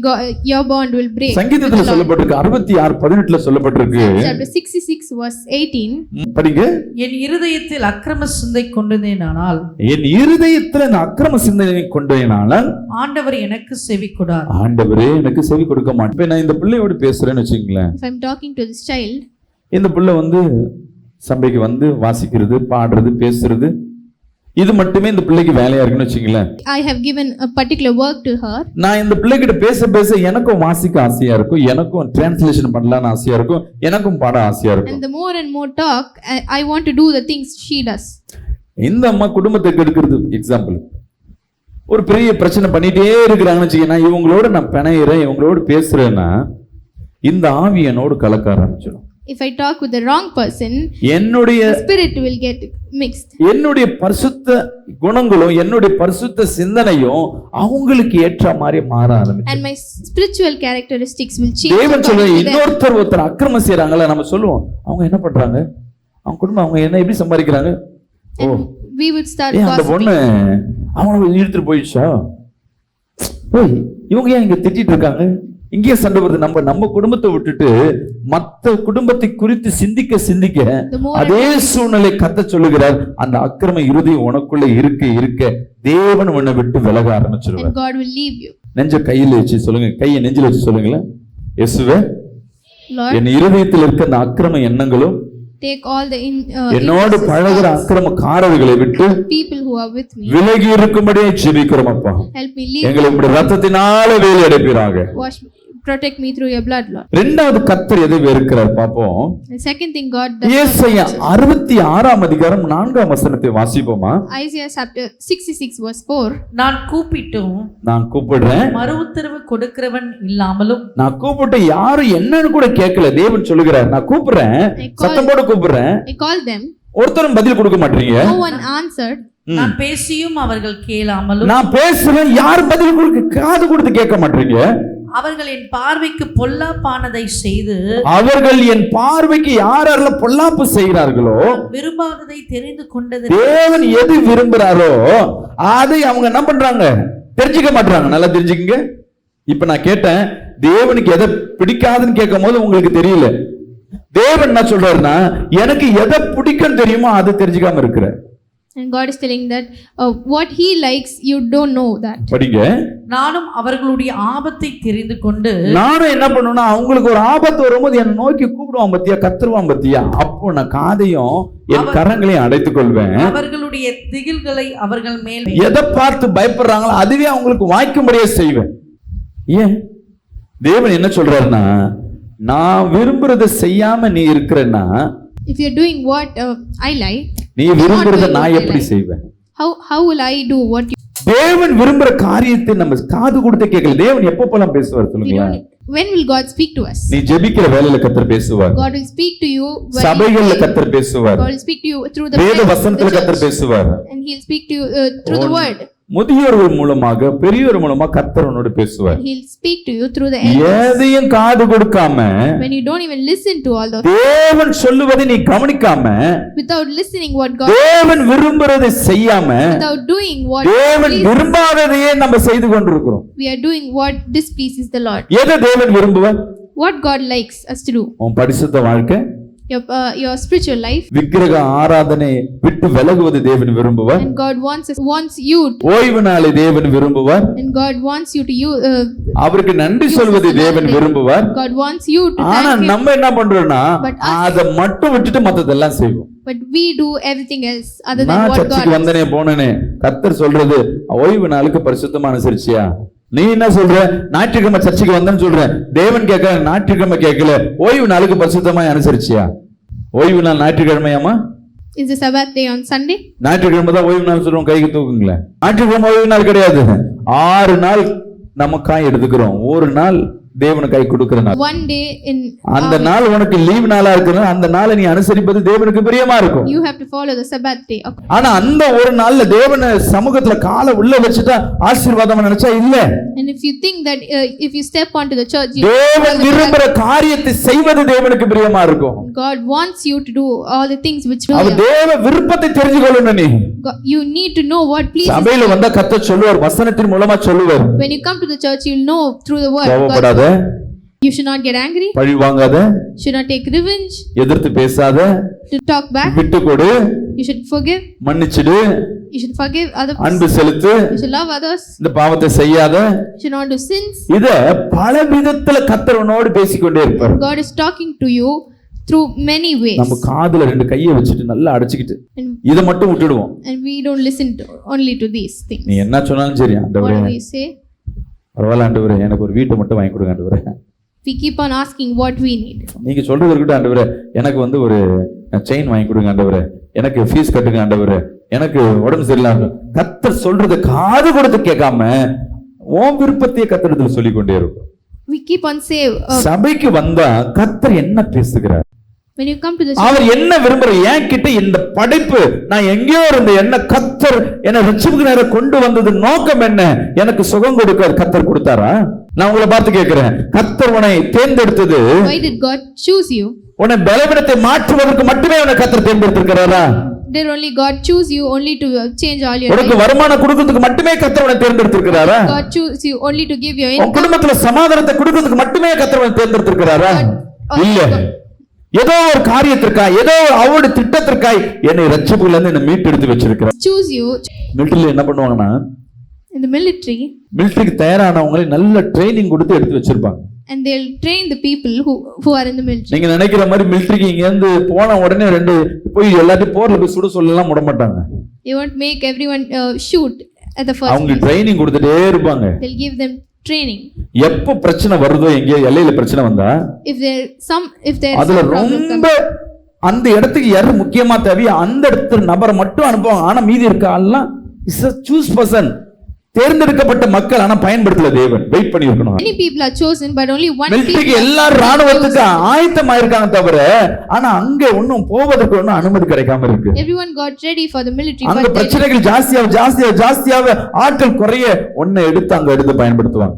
your bond will break. சங்கீதத்துல சொல்லப்பட்டிருக்கு 66:18 சொல்லப்பட்டிருக்கு. Chapter 66 verse 18. படிங்க. என் இருதயத்தில் அக்கிரம சிந்தை கொண்டேனானால், என் இருதயத்துல இந்த அக்கிரம சிந்தனை கொண்டேனானால் ஆண்டவர் எனக்கு செவி கொடார். ஆண்டவரே எனக்கு செவி கொடுக்க மாட்டேன். இப்ப நான் இந்த பிள்ளையோடு பேசுறேன்னு வச்சுங்களேன், If I'm talking to this child, இந்த பிள்ளை சபைக்கு வாசிக்கிறது, பாடுறது, பேசுறது, இது மட்டுமே இந்த பிள்ளைக்கு வேலையா இருக்குன்னு வச்சுங்களேன். I have given a particular work to her. நான் இந்த பிள்ளைகிட்ட பேச எனக்கும் வாசிக்க ஆசையா இருக்கும், எனக்கும் டிரான்ஸ்லேஷன் பண்ணலாம்னு ஆசையா இருக்கும், எனக்கும் பாட ஆசையா இருக்கும். And the more and more talk, I want to do the things she does. இந்த அம்மா குடும்பத்துக்கு எடுக்கிறது எக்ஸாம்பிள், ஒரு பெரிய பிரச்சனை பண்ணிட்டே இருக்கிறாங்கன்னு வச்சுக்கேன், இவங்களோட நான் பிணையிறேன், இவங்களோட பேசுறேன்னா இந்த ஆவி என்னோடு கலக்க ஆரம்பிச்சிடும். If I talk with the wrong person, என்னுடைய spirit will get mixed. என்னுடைய பரிசுத்த குணங்களும் என்னுடைய பரிசுத்த சிந்தனையும் அவங்களுக்கு ஏற்ற மாதிரி மாற ஆரம்பிக்கும். And my spiritual characteristics will change. தேவன் சொல்ற ஒருத்தர் அக்கிரமம் செய்யறாங்கல்ல, நம்ம சொல்லுவோம் அவங்க என்ன பண்றாங்க, அவங்க குடும்பம் அவங்க என்ன எப்படி சம்பாதிக்கிறாங்க, ஓ we would start அந்த பொண்ணு அவங்கள இழுத்துட்டு போயிடுச்சா, ஓய் இவங்க ஏன் இங்க திட்டிட்டு இருக்காங்க, இங்கே சண்டை வருது. நம்ம குடும்பத்தை விட்டுட்டு மத்த குடும்பத்தை குறித்து சிந்திக்க அதே சூழ்நிலை கத்த சொல்லுகிறார், அந்த அக்கிரம இருதயம் உனக்குள்ள இருக்க தேவன் உன்னை விட்டு விலக ஆரம்பிச்சிருவார். God will leave you. நெஞ்ச கையில வச்சு சொல்லுங்க, கையை நெஞ்சில வச்சு சொல்லுங்களேன், இயேசுவே என் இருதயத்தில் இருக்க அந்த அக்கிரம எண்ணங்களும் take all the என்னோடு பழகுற அக்கிரமக்காரர்களை விட்டு people who are with me விலகி இருக்கும்படியே ஜெபிக்கிறோம் அப்பா. help me leave, எங்களை உம்முடைய இரத்தத்தினால வேலி அடைப்பீராக. wash me, protect me through your blood, Lord. இரண்டாவது கர்த்தர் எதை வெறுக்கிறார் பாப்போம். The second thing God does. ஏசாயா 66 அதிகாரம் 4 வசனத்தை வாசிப்போமா? Isaiah chapter 66 verse 4. நான் கூப்பிட்டும் நான் கூப்பிடுறேன், மறு உத்தரவு கொடுக்கிறவன் இல்லாமலும், நான் கூப்பிட்டு யாரும் என்னன்னு கூட கேட்கல, தேவன் சொல்லுகிறார் நான் கூப்பிடுறேன், சத்தம் போட்டு கூப்பிடுறேன், I called them, ஒருத்தரும் பதில் கொடுக்க மாட்டீங்க. no one answered. நான் பேசியும் அவர்கள் கேளாமலும், நான் பேசுறேன் யார் பதில் கொடுக்க காது கொடுத்து கேட்க மாட்டீங்க. அவர்கள் என் பார்வைக்கு பொல்லாப்பானதை செய்து, அவர்கள் என் பார்வைக்கு யாரெல்லாம் பொல்லாப்பு செய்கிறார்களோ, விரும்பாததை தெரிந்து கொண்டது, தேவன் எது விரும்புறாரோ அதை அவங்க என்ன பண்றாங்க, தெரிஞ்சுக்க மாட்டாங்க. நல்லா தெரிஞ்சுக்கங்க. இப்ப நான் கேட்டேன் தேவனுக்கு எதை பிடிக்காதுன்னு கேட்கும் போது உங்களுக்கு தெரியல, தேவன் என்ன சொல்றாருன்னா எனக்கு எதை பிடிக்கும் தெரியுமோ அது தெரிஞ்சுக்காம இருக்கிற. And God is telling that what He likes, you don't know that. படிங்க. நானும் அவர்களுடைய ஆபத்தை தெரிந்து கொண்டு நானும் என்ன பண்ணுவேன்னா அவங்களுக்கு ஒரு ஆபத்து வரும்போது என்னை நோக்கி கூப்பிடுவான் பத்தியா, கத்துருவான் பத்தியா, அப்போ நான் காதையும் என் கரங்களையும் அடைத்துக் கொள்வேன். அவர்களுடைய திகில்களை அவர்கள் மேல் எதை பார்த்து பயப்படுறாங்களோ அதுவே அவங்களுக்கு வாய்க்கும்படியே செய்வேன். ஏன் தேவன் என்ன சொல்றாருன்னா, நான் விரும்புறதை செய்யாம நீ இருக்கிறன்னா, If you're doing what I like, நீ விரும்புறதை நான் எப்படி செய்வேன்? how will I do what you தேவன் விரும்புற காரியத்தை நம்ம காது கொடுத்து கேட்கல. தேவன் எப்பப்பெல்லாம் பேசுவார் சொல்லுங்க? When will God speak to us? நீ ஜெபிக்கிற வேளையில கர்த்தர் பேசுவார். God will speak to you when சபைகள்ல கர்த்தர் பேசுவார். God will speak to you through the வேத வசனத்துல கர்த்தர் பேசுவார். and He'll speak to you through the word. முதியோர்கள் மூலமாக பெரியவர் மூலமா கர்த்தர் உன்னோடு பேசுவார். He'll speak to you through the elders. எதையும் காது கொடுக்காம, when you don't even listen to all the தேவன் சொல்லுவதை நீ கவனிக்காம, without listening what God தேவன் விரும்புறதை செய்யாம, without doing what தேவன் விரும்பாததையே நம்ம செய்து கொண்டிருக்கிறோம். we are doing what displeases the Lord. எதை தேவன் விரும்புவார்? What God likes us to do. உன் பரிசுத்த வாழ்க்கை, your spiritual life, விக்கிரக ஆராதனை விட்டு விலகுவது தேவன் விரும்புவார். and God wants you ஓய்வு நாளை தேவன் விரும்புவார். and God wants you to அவருக்கு நன்றி சொல்வதை தேவன் விரும்புவார். God wants you to ஆனா thank Him. நம்ம என்ன பண்றோம்னா அதை மட்டும் விட்டுட்டு மத்ததெல்லாம் செய்வோம். But we do everything else other than நான் what சர்ச்சுக்கு God வந்தனே போனனே, கர்த்தர் சொல்றது ஓய்வு நாளுக்கு பரிசுத்தமா அனுசரிச்சியா? நீ என்ன சொல்ற? ஞாயிற்றுக்கிழமை சர்ச்சுக்கு வந்தேன்னு சொல்ற. தேவன் கேட்க ஞாயிற்றுக்கிழமை கேட்கல, ஓய்வு நாளுக்கு பரிசுத்தமா அனுசரிச்சியா? ஓய்வு நாள் ஞாயிற்றுக்கிழமையாமா? Is the Sabbath day on Sunday? ஞாயிற்றுக்கிழமை தான் ஓய்வு நாள் சொல்றோம், கைக்கு தூக்குங்களேன். ஞாயிற்றுக்கிழமை ஓய்வு நாள் கிடையாது. 6 நாள் நமக்காய் எடுத்துக்கிறோம். ஒரு நாள் தேவனுக்கு கை கொடுக்கிற நாள். One day in அந்த நாள் உனக்கு லீவ் நாளா இருக்குன்னா அந்த நாளை நீ அனுசரிப்பது தேவனுக்கு பிரியமா இருக்கும். you have to follow the Sabbath day. ஆனா அந்த ஒரு நாள்ல தேவன சமூகத்துல காலை உள்ள வச்சுட்டா ஆசீர்வாதம் நினைச்சா இல்ல. And if you think that if you step onto the church, தேவன் விரும்புற காரியத்தை செய்வது தேவனுக்கு பிரியமா இருக்கும். God wants you to do all the things which அவர் தேவ விருப்பத்தை தெரிஞ்சுக்கொள்ளணும். நீ you need to know what pleases சபையில வந்தா கர்த்தர் சொல்லுவார், வசனத்தின் மூலமா சொல்லுவார். when you come to the church, you'll know through the word. கோபப்படாத, you should not get angry, பழி வாங்காத, should not take revenge, எதிர்த்து பேசாத, to talk back, விட்டு கொடு, you should forgive, மன்னிச்சிடு, you should forgive others, அன்பு செலுத்து, you should love others, இந்த பாவத்தை செய்யாத, you should not do sins. இத பல விதத்துல கர்த்தர் உன்னோடு பேசிக்கொண்டே இருப்பார். God is talking to you through many ways. நம்ம காதுல 2 கையை வச்சுட்டு நல்லா அடைச்சிக்கிட்டு And இத மட்டும் விட்டுடுவோம். we don't listen only to these things. நீ என்ன சொன்னாலும் சரி, ஆண்டவரே What we say, பரவாயில்ல ஆண்டவரே, எனக்கு ஒரு வீட்டை மட்டும் வாங்கி கொடுங்க ஆண்டவரே. we keep on asking what we need. நீங்க சொல்றது இருக்கட்டும் ஆண்டவரே, எனக்கு வந்து ஒரு செயின் வாங்கி கொடுங்க ஆண்டவரே, எனக்கு ஃபீஸ் கட்டுங்க ஆண்டவரே, எனக்கு உடம்பு சரியில்லாம. கர்த்தர் சொல்றது காது கொடுத்து கேட்காம உன் விருப்பத்தையே கர்த்தரிடத்துல சொல்லிக் கொண்டே இருக்கும். We keep on say சபைக்கு வந்தா கர்த்தர் என்ன பேசுகிறார்? when you come to the அவர் என்ன விரும்புற? என் கிட்ட இந்த படைப்பு நான் எங்கேயோ இருந்த என்ன கர்த்தர் என்ன ரட்சிப்புக்கு நேரம் கொண்டு வந்தது நோக்கம் என்ன? எனக்கு சுகம் கொடுக்க கர்த்தர் கொடுத்தாரா? நான் உங்களை பார்த்து கேட்கிறேன், கர்த்தர் உன்னை தேர்ந்தெடுத்தது, why did God choose you? உன்னை பலவீனத்தை மாற்றுவதற்கு மட்டுமே உன்னை கர்த்தர் தேர்ந்தெடுத்திருக்கிறாரா? Did only God choose you only to change all your உனக்கு life? வருமானம் கொடுக்கிறதுக்கு மட்டுமே கர்த்தர் உன்னை தேர்ந்தெடுத்திருக்கிறாரா? God choose you only to give your உன் income? குடும்பத்துல சமாதானத்தை கொடுக்கிறதுக்கு மட்டுமே கர்த்தர் உன்னை தேர்ந்தெடுத்திருக்கிறாரா? இல்ல. ஏதோ ஒரு காரியத்திற்காய், ஏதோ அவருடைய திட்டத்திற்காய் என்னை ரட்சிப்புல இருந்து என்ன மீட்டெடுத்து வச்சிருக்கிறார். Choose you. மிலிட்டரியில என்ன பண்ணுவாங்கன்னா, In the military, மிலிட்டரிக்கு தயாரானவங்களை நல்ல ட்ரைனிங் கொடுத்து எடுத்து வச்சிருப்பாங்க. and they'll train the people who are in the military. நீங்க நினைக்கிற மாதிரி மிலிட்டரிக்கு இங்க இருந்து போன உடனே 2 போய் எல்லாத்தையும் போர்ல போய் சுட சொல்லலாம் விட மாட்டாங்க. They won't make everyone shoot at the first அவங்க place. ட்ரைனிங் கொடுத்துட்டே இருப்பாங்க. They'll give them training. எப்ப பிரச்சனை வருதோ, எங்க எல்லையில பிரச்சனை வந்தா If there's some அதுல problem ரொம்ப அந்த இடத்துக்கு யாரு முக்கியமா தேவையோ அந்த இடத்துல நபரை மட்டும் அனுப்புவாங்க. ஆனா மீதி இருக்க ஆள்லாம் இஸ் a choose person, தேர்ந்தெடுக்கப்பட்ட மக்கள். ஆனா பயன்படுத்தல தேவன். வெயிட் பண்ணி இருக்கணும். many people are chosen but only one மிலிட்டரிக்கு people எல்லாரும் ராணுவத்துக்கு ஆயத்தமா இருக்காங்க தவிர, ஆனா அங்க ஒன்னும் போவதற்கு ஒன்னும் அனுமதி கிடைக்காம இருக்கு. everyone got ready for the military அங்க but பிரச்சனைகள் ஜாஸ்தியாக ஆட்கள் குறைய ஒன்னை எடுத்து அங்க எடுத்து பயன்படுத்துவாங்க.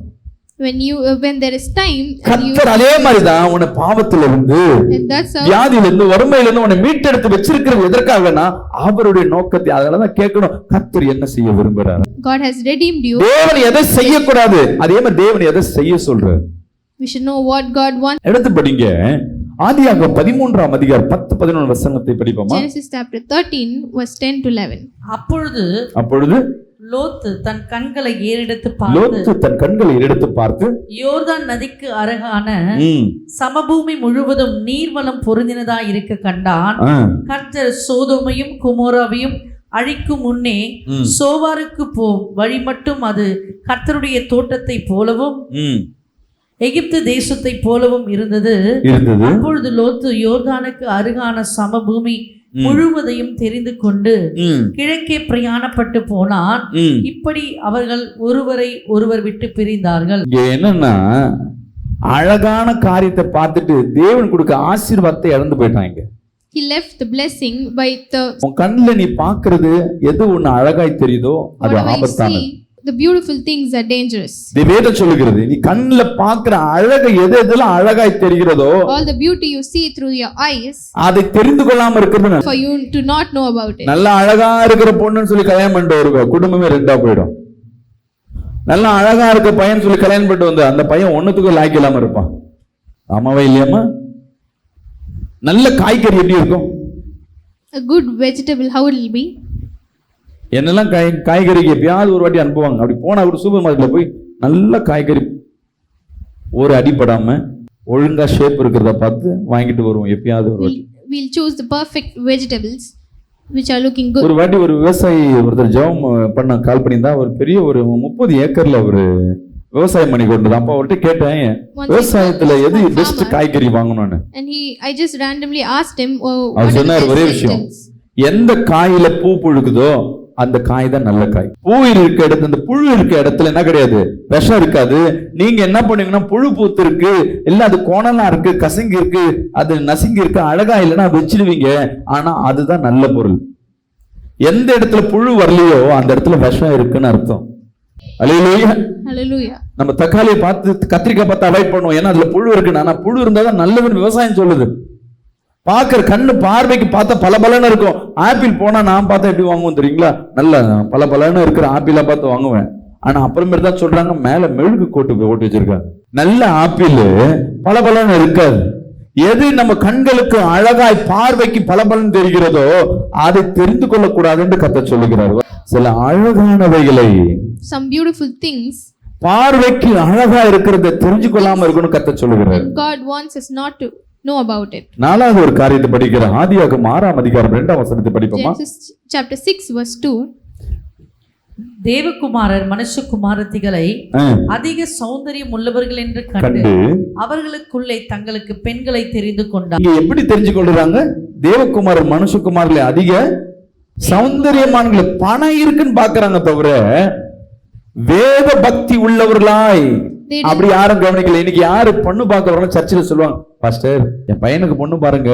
when there is time and you கர்த்தர் அதே மாதிரி தான் உன்னை பாவத்துல இருந்து, and that's how வியாதியில இருந்து, வறுமையில இருந்து உன்னை மீட்டெடுத்து வச்சிருக்கிறது எதற்காகனா அவருடைய நோக்கத்தை. அதனாலதான் கேட்கணும், கர்த்தர் என்ன செய்ய விரும்புறாரு? God has redeemed you. தேவன் எதை செய்யக்கூடாது, அதே மாதிரி தேவன் எதை செய்ய சொல்றாரு. We should know what God wants. எடுத்து படிங்க. ஆதியாகமம் 13ஆம் அதிகாரம் 10-11 வசனத்தை படிப்போமா? Genesis chapter 13 verse 10 to 11. அப்பொழுது லோத்து தன் கண்களை ஏறெடுத்து லோத்து தன் கண்களை ஏறெடுத்து பார்த்து யோர்தான் நதிக்கு அருகான சமபூமி முழுவதும் நீர்வளம் பொருந்தினதா இருக்க கண்டான். கர்த்தர் சோதோமையும் குமோராவையும் அழிக்கும் முன்னே சோவாருக்கு போம் வழி மட்டும் அது கர்த்தருடைய தோட்டத்தை போலவும் எகிப்து தேசத்தை போலவும் இருந்தது. அப்பொழுது லோத்து யோர்தானுக்கு அருகான சமபூமி முழுவதையும் தெரிந்து கொண்டு கிழக்கே பிரயாணப்பட்டு போனான். இப்படி அவர்கள் ஒருவரை ஒருவர் விட்டு பிரிந்தார்கள். என்னன்னா, அழகான காரியத்தை பார்த்துட்டு தேவன் கொடுக்க ஆசீர்வாதத்தை இழந்து போயிட்டாங்க. He left the blessing by the உன் கண்ணுல நீ பாக்குறது எது ஒண்ணு அழகாய் தெரியுதோ அது ஆபத்தானது. The beautiful things are dangerous. வேதம் சொல்லுகிறது, நீ கண்ணுல பாக்குற அழகு எதெல்லாம் அழகாய் தெரிகிறதோ, all the beauty you see through your eyes, அதை தெரிந்து கொள்ளாம இருக்கிறது for you to not know about it. நல்ல அழகா இருக்கிற பொண்ணுன்னு சொல்லி கல்யாணம் பண்ணிட்டு வருவ, குடும்பமே ரெண்டா போயிடும். நல்ல அழகா இருக்க பையன் சொல்லி கல்யாணம் பண்ணிட்டு வந்து அந்த பையன் ஒண்ணுத்துக்கும் லாய்க்கு இல்லாம இருப்பான். ஆமாவா இல்லையாமா? நல்ல காய்கறி எப்படி இருக்கும்? A good vegetable, how it will be? என்னெல்லாம் காய்கறிக்கு எப்பயாவது ஒரு வாட்டி அனுப்புவாங்க. அப்படி போனா கூட சூப்பர் மார்க்கெட்ல போய் நல்ல காய்கறி ஒரு அடிப்படாம ஒழுங்கா ஷேப் இருக்கிறத பார்த்து வாங்கிட்டு வருவோம். எப்பயாவது ஒரு வாட்டி we'll choose the perfect vegetables which are looking good. ஒரு வாட்டி ஒரு விவசாயி ஒருத்தர் ஜெபம் பண்ண கால் பண்ணியிருந்தா, ஒரு பெரிய ஒரு 30 ஏக்கர்ல ஒரு விவசாயம் பண்ணி கொண்டு தான். அப்ப அவர்கிட்ட கேட்டேன், விவசாயத்துல எது பெஸ்ட் காய்கறி வாங்கணும்னு. And I just randomly asked him, அவர் சொன்னார் ஒரே விஷயம், எந்த காயில பூ புழுக்குதோ அந்த காய் தான் நல்ல காய். பூ இருக்க இடத்துல, அந்த புழு இருக்க இடத்துல என்ன கிடையாது, விஷம் இருக்காது. நீங்க என்ன பண்ணுவீங்கன்னா, புழு பூத்து இருக்கு இல்ல அது கோணலா இருக்கு, கசங்கி இருக்கு, அது நசுங்கி இருக்கு, அழகா இல்லைன்னா வச்சிருவீங்க. ஆனா அதுதான் நல்ல பொருள். எந்த இடத்துல புழு வரலையோ அந்த இடத்துல விஷம் இருக்குன்னு அர்த்தம். Hallelujah. நம்ம தக்காளியை பார்த்து கத்திரிக்காய் பார்த்து அவாய்ட் பண்ணுவோம், ஏன்னா அதுல புழு இருக்குன்னு. ஆனா புழு இருந்தாதான் நல்லதுன்னு விவசாயம் சொல்லுது. பாக்குற கண்ணு பார்வைக்கு பார்த்தா பல பலன்னு இருக்கும். ஆப்பிள் போனா நான் பார்த்தா எப்படி வாங்குவோம் தெரியுங்களா? நல்ல பல பலன்னு இருக்கிற ஆப்பிளா பார்த்து வாங்குவேன். ஆனா அப்புறமேட்டு தான் சொல்றாங்க, மேல மெழுகு கோட்டு ஓட்டி வச்சிருக்காங்க. நல்ல ஆப்பிள் பல பலன்னு இருக்காது. எது நம்ம கண்களுக்கு அழகாய் பார்வைக்கு பல பலன் தெரிகிறதோ அதை தெரிந்து கொள்ளக்கூடாது என்று கர்த்தர் சொல்லுகிறார். சில அழகானவைகளை, some beautiful things, பார்வைக்கு அழகா இருக்கிறத தெரிஞ்சு கொள்ளாம இருக்கணும் கர்த்தர் சொல்லுகிறார். God wants us not to know about it. நாலாவது ஒரு காரியத்தை படிக்கிற ஆதியாகமம் 6ஆம் அதிகாரம் 2ஆம் வசனத்தை படிப்போமா? Genesis chapter 6 verse 2. தேவகுமாரர் மனுஷகுமாரத்திகளை அதிக சௌந்தரியம் உள்ளவர்கள் என்று கண்டு அவர்களுக்குள்ளே தங்களுக்கு பெண்களை தெரிந்து கொண்டார். எப்படி தெரிஞ்சு கொள்றாங்க? தேவகுமாரர் மனுஷகுமாரர்களை அதிக சௌந்தரியமானவர்களை பணம் இருக்குன்னு பாக்குறாங்க தவிர வேத பக்தி உள்ளவர்களாய் அப்படி யாரும் கவனிக்கல. இன்னைக்கு யாரு பொண்ணு பார்க்க வரணும் சர்ச்சில் சொல்லுவாங்க, பாஸ்டர் என் பையனுக்கு பொண்ணு பாருங்க,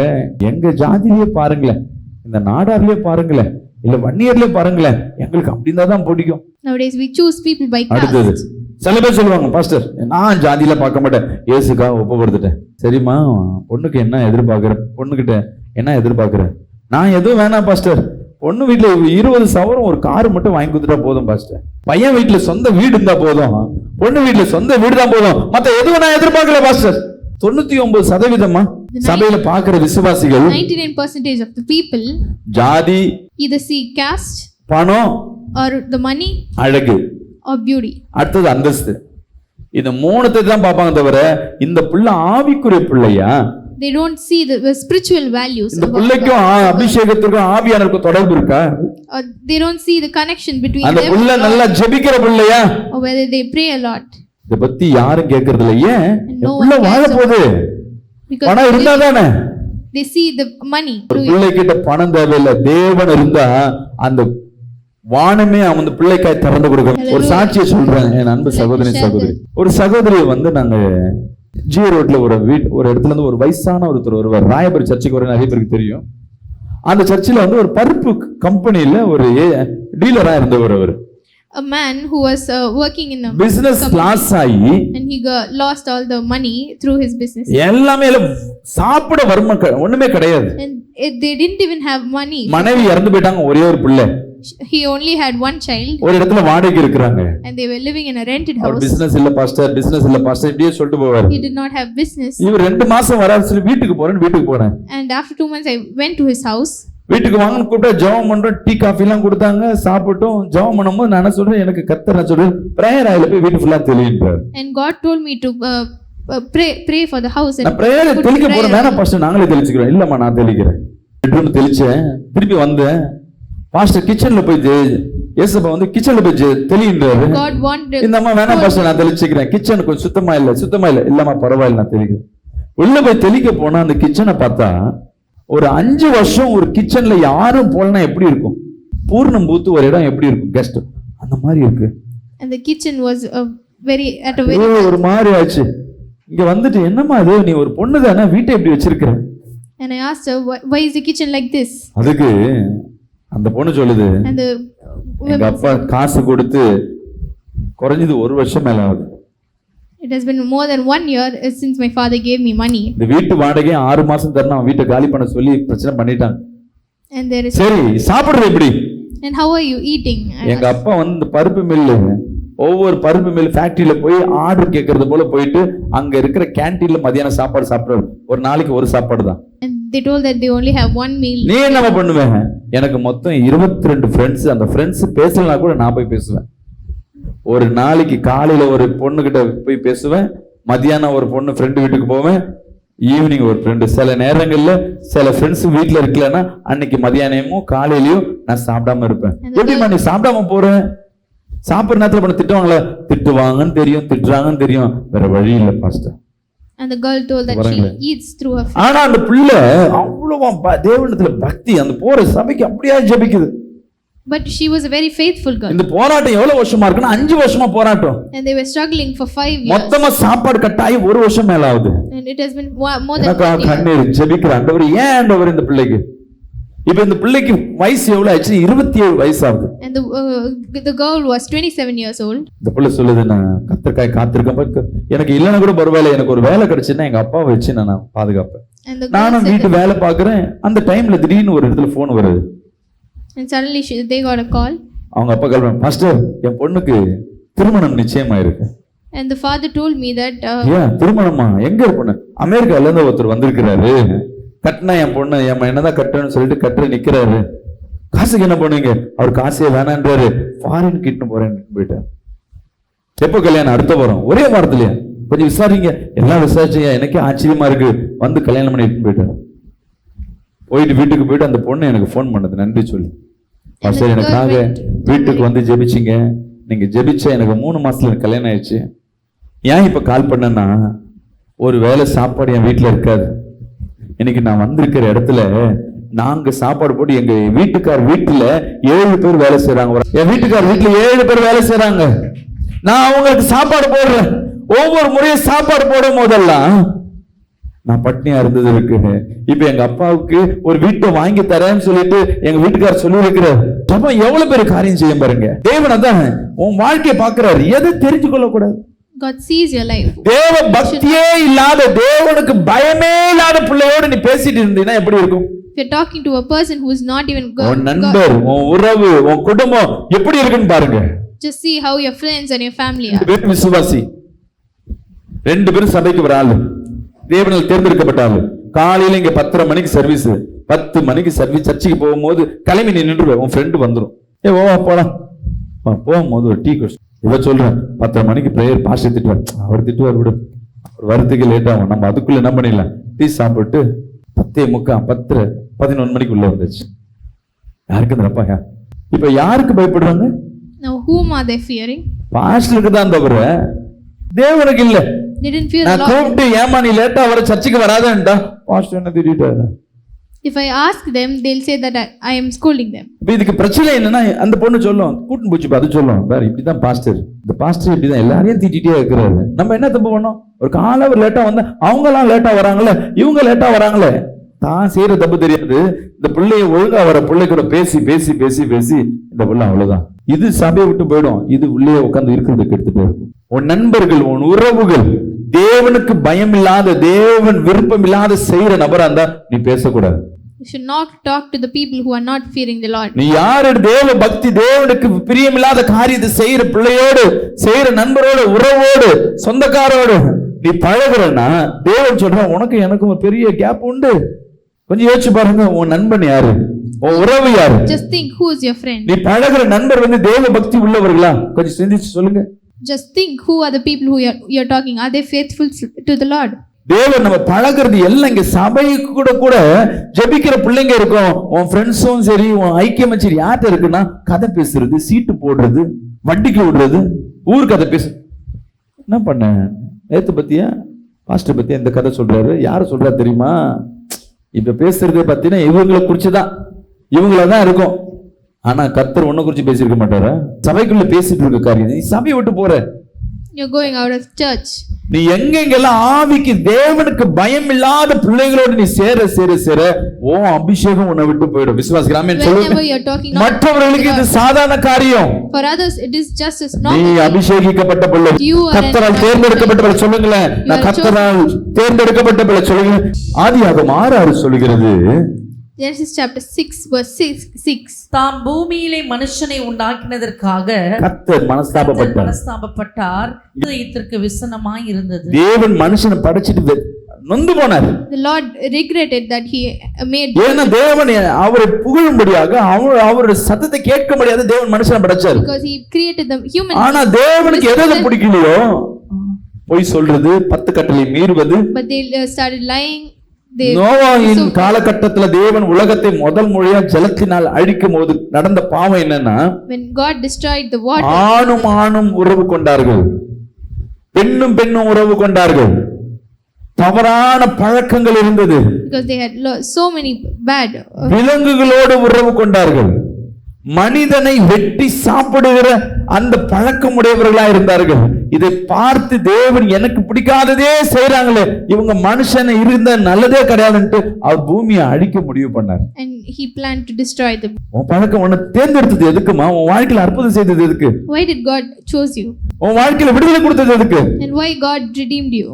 எங்க ஜாதியிலேயே பாருங்களேன், இந்த நாடார்லயே பாருங்களேன், இல்ல வன்னியர்லயே பாருங்களேன், எங்களுக்கு அப்படின்னா தான் பிடிக்கும். Nowadays we choose people by caste. அடுத்தது சில பேர் சொல்லுவாங்க, பாஸ்டர் நான் ஜாதியில பார்க்க மாட்டேன், இயேசுக்காக ஒப்பு கொடுத்துட்டேன். சரிம்மா, பொண்ணுக்கு என்ன எதிர்பார்க்கிற, பொண்ணுகிட்ட என்ன எதிர்பார்க்கிற? நான் எதுவும் வேணாம் பாஸ்டர், பொண்ணு வீட்டுல 20 சவரம் ஒரு கார் மட்டும் வாங்கி கொடுத்துட்டா போதும் பாஸ்டர். பையன் வீட்டுல சொந்த வீடு இருந்தா போதும், பொண்ணு வீட்டுல சொந்த வீடு தான் போதும், மத்த எதுவும் நான் எதிர்பார்க்கல பாஸ்டர். 99% சபையில பாக்குற விசுவாசிகள் 99% of the people ஜாதி, either see caste, பணம் or the money, அழகு or beauty. அடுத்தது அந்தஸ்து. இந்த மூணுத்தை தான் பார்ப்பாங்க தவிர இந்த பிள்ளை ஆவிக்குரிய பிள்ளையா, they don't see the spiritual values. இந்த பிள்ளைக்கும் அபிஷேகத்துக்கும் ஆவியானவருக்கும் தொடர்பு இருக்கா? They don't see the connection between அந்த பிள்ளை நல்லா ஜெபிக்கிற பிள்ளையா, or whether they pray a lot. இத பத்தி யாரும் கேக்குறது இல்ல. ஏன்? பிள்ளை வாழ போகுது, பணம் இருந்தா தானே. They see the money. ஒரு பிள்ளை கிட்ட பணம் தேவையில்லை, தேவன் இருந்தா அந்த வானமே அவன் பிள்ளைக்காய் திறந்து கொடுக்கணும். ஒரு சாட்சியை சொல்றேன் என் அன்பு சகோதரி. ஒரு சகோதரியை நாங்க ஜி ரோட்ல ஒரு இடத்துல இருந்து ஒரு வயசான ஒருத்தர் வருவார். ராயபுரி சர்ச்சுக்கு வர நிறைய பேருக்கு தெரியும். அந்த சர்ச்சில் ஒரு பருப்பு கம்பெனியில ஒரு டீலரா இருந்தவர். அவர் a man who was working in a business loss ஆகி and he lost all the money through his business. எல்லாமே சாப்பிட வறுமை ஒண்ணுமே கிடையாது. And they didn't even have money. மனைவி இறந்து போயிட்டாங்க, ஒரே ஒரு பிள்ளை. He only had one child. ஒரு இடத்துல வாடகைக்கு இருக்காங்க. And they were living in a rented அவர் house. பிசினஸ் இல்ல பாஸ்டர் இப்படியே சொல்லிட்டு போவாரு. He did not have business. இவர் 2 மாசம் வராரு, சொல்லி வீட்டுக்கு போறேன். And after 2 months I went to his house. வீட்டுக்கு வாங்கன்னு கூப்பிட்டா ஜெபம் பண்றோம், டீ காஃபி எல்லாம் கொடுத்தாங்க, சாப்பிட்டோம். ஜெபம் பண்ணும்போது நான் சொல்றேன், எனக்கு கர்த்தர் நான் சொல்றேன், பிரேயர் ஆயில போய் வீட்டு ஃபுல்லா தெளின்றார். And God told me to pray for the house. நான் பிரேயர் தெளிக்க போறேன், வேணாம் பாஸ்டர் நாங்களே தெளிச்சுக்கிறோம். இல்லம்மா நான் தெளிக்கிறேன். பெட்ரூம் தெளிச்சேன், திருப்பி வந்தேன். பாஸ்டர் கிச்சன்ல போய் ஏசப்பா வந்து கிச்சன்ல போய் தெளின்றாரு. இந்த அம்மா வேணாம் பாஸ்டர் நான் தெளிச்சுக்கிறேன், கிச்சன் கொஞ்சம் சுத்தமா இல்ல. இல்லம்மா பரவாயில்ல நான் தெளிக்கிறேன். உள்ள போய் தெளிக்க போனா அந்த கிச்சனை பார்த்தா ஒரு 5 வருஷம் ஒரு கிச்சன்ல யாரும் போலனா எப்படி இருக்கும், பூர்ணம் பூத்து ஒரு இடம் எப்படி இருக்கும் கெஸ்ட் அந்த மாதிரி இருக்கு. And the kitchen was very ஒரு மாதிரி ஆச்சு. இங்க வந்துட்டு என்னம்மா அது, நீ ஒரு பொண்ணு தானே, வீட்டை எப்படி வச்சிருக்கிற? And I asked her, why is the kitchen like this? அதுக்கு அந்த பொண்ணு சொல்லுது, and எங்க அப்பா காசு கொடுத்து குறைஞ்சது 1 வருஷம் மேல ஆகுது. It has been more than 1 year since my father gave me money. இந்த வீட்டு வாடகை 6 மாசம் தரணும், அவன் வீட்டை காலி பண்ண சொல்லி பிரச்சனை பண்ணிட்டாங்க. And there is சரி சாப்பிடுறது எப்படி? And how are you eating? எங்க அப்பா வந்து பருப்பு மில்லு, ஒவ்வொரு பருப்பு மில் ஃபேக்டரியில போய் ஆர்டர் கேட்கறது போல போயிட்டு அங்க இருக்கிற கேண்டீன்ல மதியானம் சாப்பாடு சாப்பிடுறது. ஒரு நாளைக்கு ஒரு சாப்பாடு தான். And they told that they only have 1 meal. நீ என்ன பண்ணுவேன்? எனக்கு மொத்தம் 22 ஃப்ரெண்ட்ஸ். அந்த ஃப்ரெண்ட்ஸ் பேசலனா கூட நான் போய் பேசுவேன். ஒரு நாளைக்கு காலையில ஒரு பொண்ணு கிட்ட போய் பேசுவேன், மதியானம் ஒரு பொண்ணு ஃப்ரெண்டு வீட்டுக்கு போவேன், ஈவினிங் ஒரு ஃப்ரெண்டு. சில நேரங்கள்ல சில ஃப்ரெண்ட்ஸ் வீட்டுல இருக்கலன்னா அன்னைக்கு மதியானமும் காலையிலயும் நான் சாப்பிடாம இருப்பேன். எப்படிமா நீ சாப்பிடாம போற? சாப்பிட்ற நேரத்துல பண்ண திட்டுவாங்களா? திட்டுவாங்கன்னு தெரியும், திட்டுறாங்கன்னு தெரியும், வேற வழி இல்ல pastor. And the girl told that she eats through her food. ஆனா அந்த பிள்ளை அவ்வளவா தேவனிடத்துல பக்தி, அந்த போற சபைக்கு அப்படியே ஜெபிக்குது. But she was a very faithful girl. இந்த போராட்டம் எவ்வளவு வருஷமா இருக்குன்னா 5 வருஷமா போராட்டம். And they were struggling for 5 years. மொத்தமா சாப்பாடு கட்டாயி 1 வருஷம் மேல ஆகுது. And it has been more than 1 year. கண்ணீர் ஜெபிக்கிற ஆண்டவர், ஏன் ஆண்டவர் இந்த பிள்ளைக்கு? இப்ப இந்த பிள்ளைக்கு வயசு எவ்வளவு ஆச்சு? 27 வயசு ஆகுது. And the girl was 27 years old. இந்த பிள்ளை சொல்லுது, நான் கத்தர்காய் காத்திருக்கேன், எனக்கு இல்லைன்னா கூட பரவாயில்ல, எனக்கு ஒரு வேலை கிடைச்சுன்னா எங்க அப்பாவை வச்சு நான் பாதுகாப்பேன். நானும் வீட்டு வேலை பாக்குறேன். அந்த டைம்ல திடீர்னு ஒரு இடத்துல போன் வருது. And suddenly they got a call. அவங்க அப்பா கால் பண்ண, பாஸ்டர் என் பொண்ணுக்கு திருமணம் நிச்சயமாயிருக்கு. And the father told me that ஏன் திருமணமா? எங்க பொண்ணு? அமெரிக்கால இருந்து ஒருத்தர் வந்திருக்கிறாரு, கட்டினா என் பொண்ணு என்னதான் கட்டணும்னு சொல்லிட்டு கட்டுற நிக்கிறாரு. காசுக்கு என்ன பண்ணுவீங்க? அவர் காசே வேணான்றாரு, ஃபாரின் கிட்னு போறேன்னு போயிட்டார். எப்போ கல்யாணம்? அடுத்த வாரம், ஒரே வாரத்துலயா? கொஞ்சம் விசாரிங்க. எல்லாம் விசாரிச்சீங்க, எனக்கே ஆச்சரியமா இருக்கு. வந்து கல்யாணம் பண்ணிட்டு போயிட்டார். போயிட்டு வீட்டுக்கு போயிட்டு அந்த பொண்ணு எனக்கு ஃபோன் பண்ணது, நன்றி சொல்லி, பாஸ்டர் எனக்காக வீட்டுக்கு வந்து ஜெபிச்சிங்க, நீங்க ஜெபிச்ச எனக்கு 3 மாசத்துல எனக்கு கல்யாணம் ஆயிடுச்சு. ஏன் இப்ப கால் பண்ணேன்னா, ஒரு வேளை சாப்பாடு என் வீட்டுல இருக்காது. இன்னைக்கு நான் வந்திருக்கிற இடத்துல நாங்க சாப்பாடு போட்டு, எங்க வீட்டுக்கார் வீட்டுல 7 பேர் வேலை செய்யறாங்க. என் வீட்டுக்கார் வீட்டுல 7 பேர் வேலை செய்யறாங்க. நான் அவங்களுக்கு சாப்பாடு போடுறேன். ஒவ்வொரு முறையும் சாப்பாடு போடும் போதெல்லாம் நான் பட்னியா இருந்தது இருக்கு. இப்ப எங்க அப்பாவுக்கு ஒரு வீட்டை வாங்கி தரேன்னு சொல்லிட்டு எங்க வீட்டுக்காரர் சொல்லி இருக்கிறார். எவ்வளவு பெரிய காரியம் செய்ய பாருங்க. தேவன் அதான் உன் வாழ்க்கையை பாக்குறாரு. எதை தெரிஞ்சு கொள்ள கூடாது? God sees your life. தேவ பக்தியே இல்லாத, தேவனுக்கு பயமே இல்லாத பிள்ளையோடு நீ பேசிட்டு இருந்தீங்கன்னா எப்படி இருக்கும்? If you're talking to a person who is not even God, உன் நண்பர், உன் உறவு, உன் குடும்பம் எப்படி இருக்குன்னு பாருங்க. Just see how your friends and your family are. விசுவாசி 2 பேரும் சபைக்கு வர ஆளு, தேவனால் தேர்ந்தெடுக்கப்பட்ட ஆளு. காலையில இங்க 10:30 மணிக்கு சர்வீஸ், 10 மணிக்கு சர்வீஸ். சர்ச்சுக்கு போகும்போது கிளம்பி நின்று உன் ஃப்ரெண்டு வந்துடும். போலாம் போகும்போது ஒரு டீ குடிச்சு இவ சொல்றேன், 10:30 மணிக்கு பிரேயர், பாஸ்டர் திட்டுவார், அவர் திட்டுவார், விடு, ஒரு வரத்துக்கு லேட் ஆகும், நம்ம அதுக்குள்ள என்ன பண்ணிடலாம், டீ சாப்பிட்டு 10:45 11 மணிக்கு உள்ள வந்துச்சு. யாருக்கு இந்த அப்பா? இப்ப யாருக்கு பயப்படுறாங்க? Now whom are they fearing? பாஸ்டருக்கு தான் தவிர தேவனுக்கு இல்ல. They didn't fear the நான் Lord. கூப்பிட்டு ஏமா நீ லேட்டா வர சர்ச்சுக்கு வராதேன்டா, பாஸ்டர் என்ன திட்டிட்டாரு. If I ask them, they'll say that I am scolding them. இதுக்கு பிரச்சனை என்னன்னா, அந்த பொண்ணு சொல்லும், கூட்டின்னு போச்சு அது சொல்லும், வேற இப்படிதான் பாஸ்டர், இந்த பாஸ்டர் இப்படிதான் எல்லாரையும் திட்டிட்டே இருக்கிறாரு. நம்ம என்ன தப்பு பண்ணோம்? ஒரு காலை லேட்டா வந்தா அவங்க எல்லாம் லேட்டா வராங்களே, இவங்க லேட்டா வராங்களே, தான் செய்யற தப்பு தெரியாது, இந்த பிள்ளைய ஒழுங்கா வர பிள்ளை கூட பேசி பேசி பேசி பேசி இந்த பிள்ளை அவ்வளவுதான், இது சபையை விட்டு போயிடும், இது உள்ளே உட்கார்ந்து இருக்கிறதுக்கு எடுத்துட்டு இருக்கும். உன் நண்பர்கள், உன் உறவுகள் தேவனுக்கு பயம் இல்லாத, தேவன் விருப்பம் இல்லாத செய்யற நபரா இருந்தா நீ பேசக்கூடாது. You should not talk to the people who are not fearing the Lord. நீ யாரு தேவ பக்தி, தேவனுக்கு பிரியமில்லாத காரியத்தை செய்யற பிள்ளையோடு, செய்யற நண்பரோடு, உறவோடு, சொந்தக்காரோடு நீ பழகுறன்னா தேவன் சொல்றான் உனக்கு எனக்கும் ஒரு பெரிய கேப் உண்டு. கொஞ்சம் யோசிச்சு பாருங்க, உன் நண்பன் யாரு, உன் உறவு யாரு? Just think, who is your friend? நீ பழகுற நண்பர் தேவ பக்தி உள்ளவர்களா? கொஞ்சம் சிந்திச்சு சொல்லுங்க. Just think, who are the people who you're talking? Are they faithful to the Lord? தேவன் நம்ம பழகிறது எல்லாம் இங்க சபைக்கு கூட கூட ஜெபிக்கிற பிள்ளைங்க இருக்கும். உன் ஃப்ரெண்ட்ஸும் சரி, உன் ஐக்கியமும் சரி, யார்கிட்ட இருக்குன்னா கதை பேசுறது, சீட்டு போடுறது, வட்டிக்கு விடுறது, ஊர் கதை பேசு. என்ன பண்ண நேத்து பத்தியா, பாஸ்டர் பத்தியா இந்த கதை சொல்றாரு, யாரு சொல்றா தெரியுமா? இப்ப பேசுறதை பத்தினா இவங்களை குறிச்சுதான், இவங்களதான் இருக்கும். ஆனா கர்த்தர் ஒன்ன குறிச்சு பேசியிருக்க மாட்டாரா? சபைக்குள்ள பேசிட்டு இருக்க காரியம், நீ சபையை விட்டு போற, You're going out of church. நீ எங்கெங்கெல்லாம் ஆவிக்கு தேவனுக்கு பயம் இல்லாத பிள்ளைகளோடு நீ சேர சேர சேர ஓ அபிஷேகம் உன்னை விட்டு போயிடும். விசுவாசிக்கிறாமே சொல்லுங்க. Whenever you're talking, மற்றவர்களுக்கு இது சாதாரண காரியம், for others it is just as நீ normal. அபிஷேகிக்கப்பட்ட பிள்ளை, கர்த்தரால் தேர்ந்தெடுக்கப்பட்ட பிள்ளை. சொல்லுங்களேன், நான் கர்த்தரால் தேர்ந்தெடுக்கப்பட்ட பிள்ளை. சொல்லுங்க. ஆதியாகமம் 6:6 சொல்லுகிறது, Genesis chapter 6 verse 6. தாம் பூமியிலே மனுஷனை உண்டாக்கினதற்காக கர்த்தர் மனஸ்தாபப்பட்டார், இதயத்திற்கு விசனமாய் இருந்தது. தேவன் மனுஷனை படைச்சிட்டு நொந்து போனார். The Lord regretted that he made. ஏன்னா தேவன் அவரை புகழும்படியாக, அவருடைய சத்தத்தை கேட்க முடியாத தேவன் மனுஷனை படைச்சார். Because he created the human. ஆனா தேவனுக்கு எதை பிடிக்கலையோ, பொய் சொல்றது, 10 கட்டளை மீறுவது. But they started lying. நோவாவின் காலகட்டத்துல தேவன் உலகத்தை முதல் முறையா ஜலத்தினால் அழிக்கும் போது நடந்த பாவம் என்னன்னா, when God destroyed the water, ஆணும் உறவு கொண்டார்கள், பெண்ணும் உறவு கொண்டார்கள், தவறான பழக்கங்கள் இருந்தது. because they had so many bad. விலங்குகளோடு உறவு கொண்டார்கள், மனிதனை வெட்டி சாப்பிடுகிற அந்த பழக்கமுடையவர்களா இருந்தார்கள். இதை பார்த்து தேவன் எனக்கு பிடிக்காததே செய்யறாங்களே, இவங்க மனுஷனை இருந்த நல்லதே கிடையாதுன்ட்டு அவர் பூமியை அழிக்க முடிவு பண்ணார். And he planned to destroy them. உன் பழக்கம் உன்னை தேர்ந்தெடுத்தது எதுக்குமா? உன் வாழ்க்கையில அற்புதம் செய்தது எதுக்கு? Why did God chose you? உன் வாழ்க்கையில விடுதலை கொடுத்தது எதுக்கு? And why God redeemed you?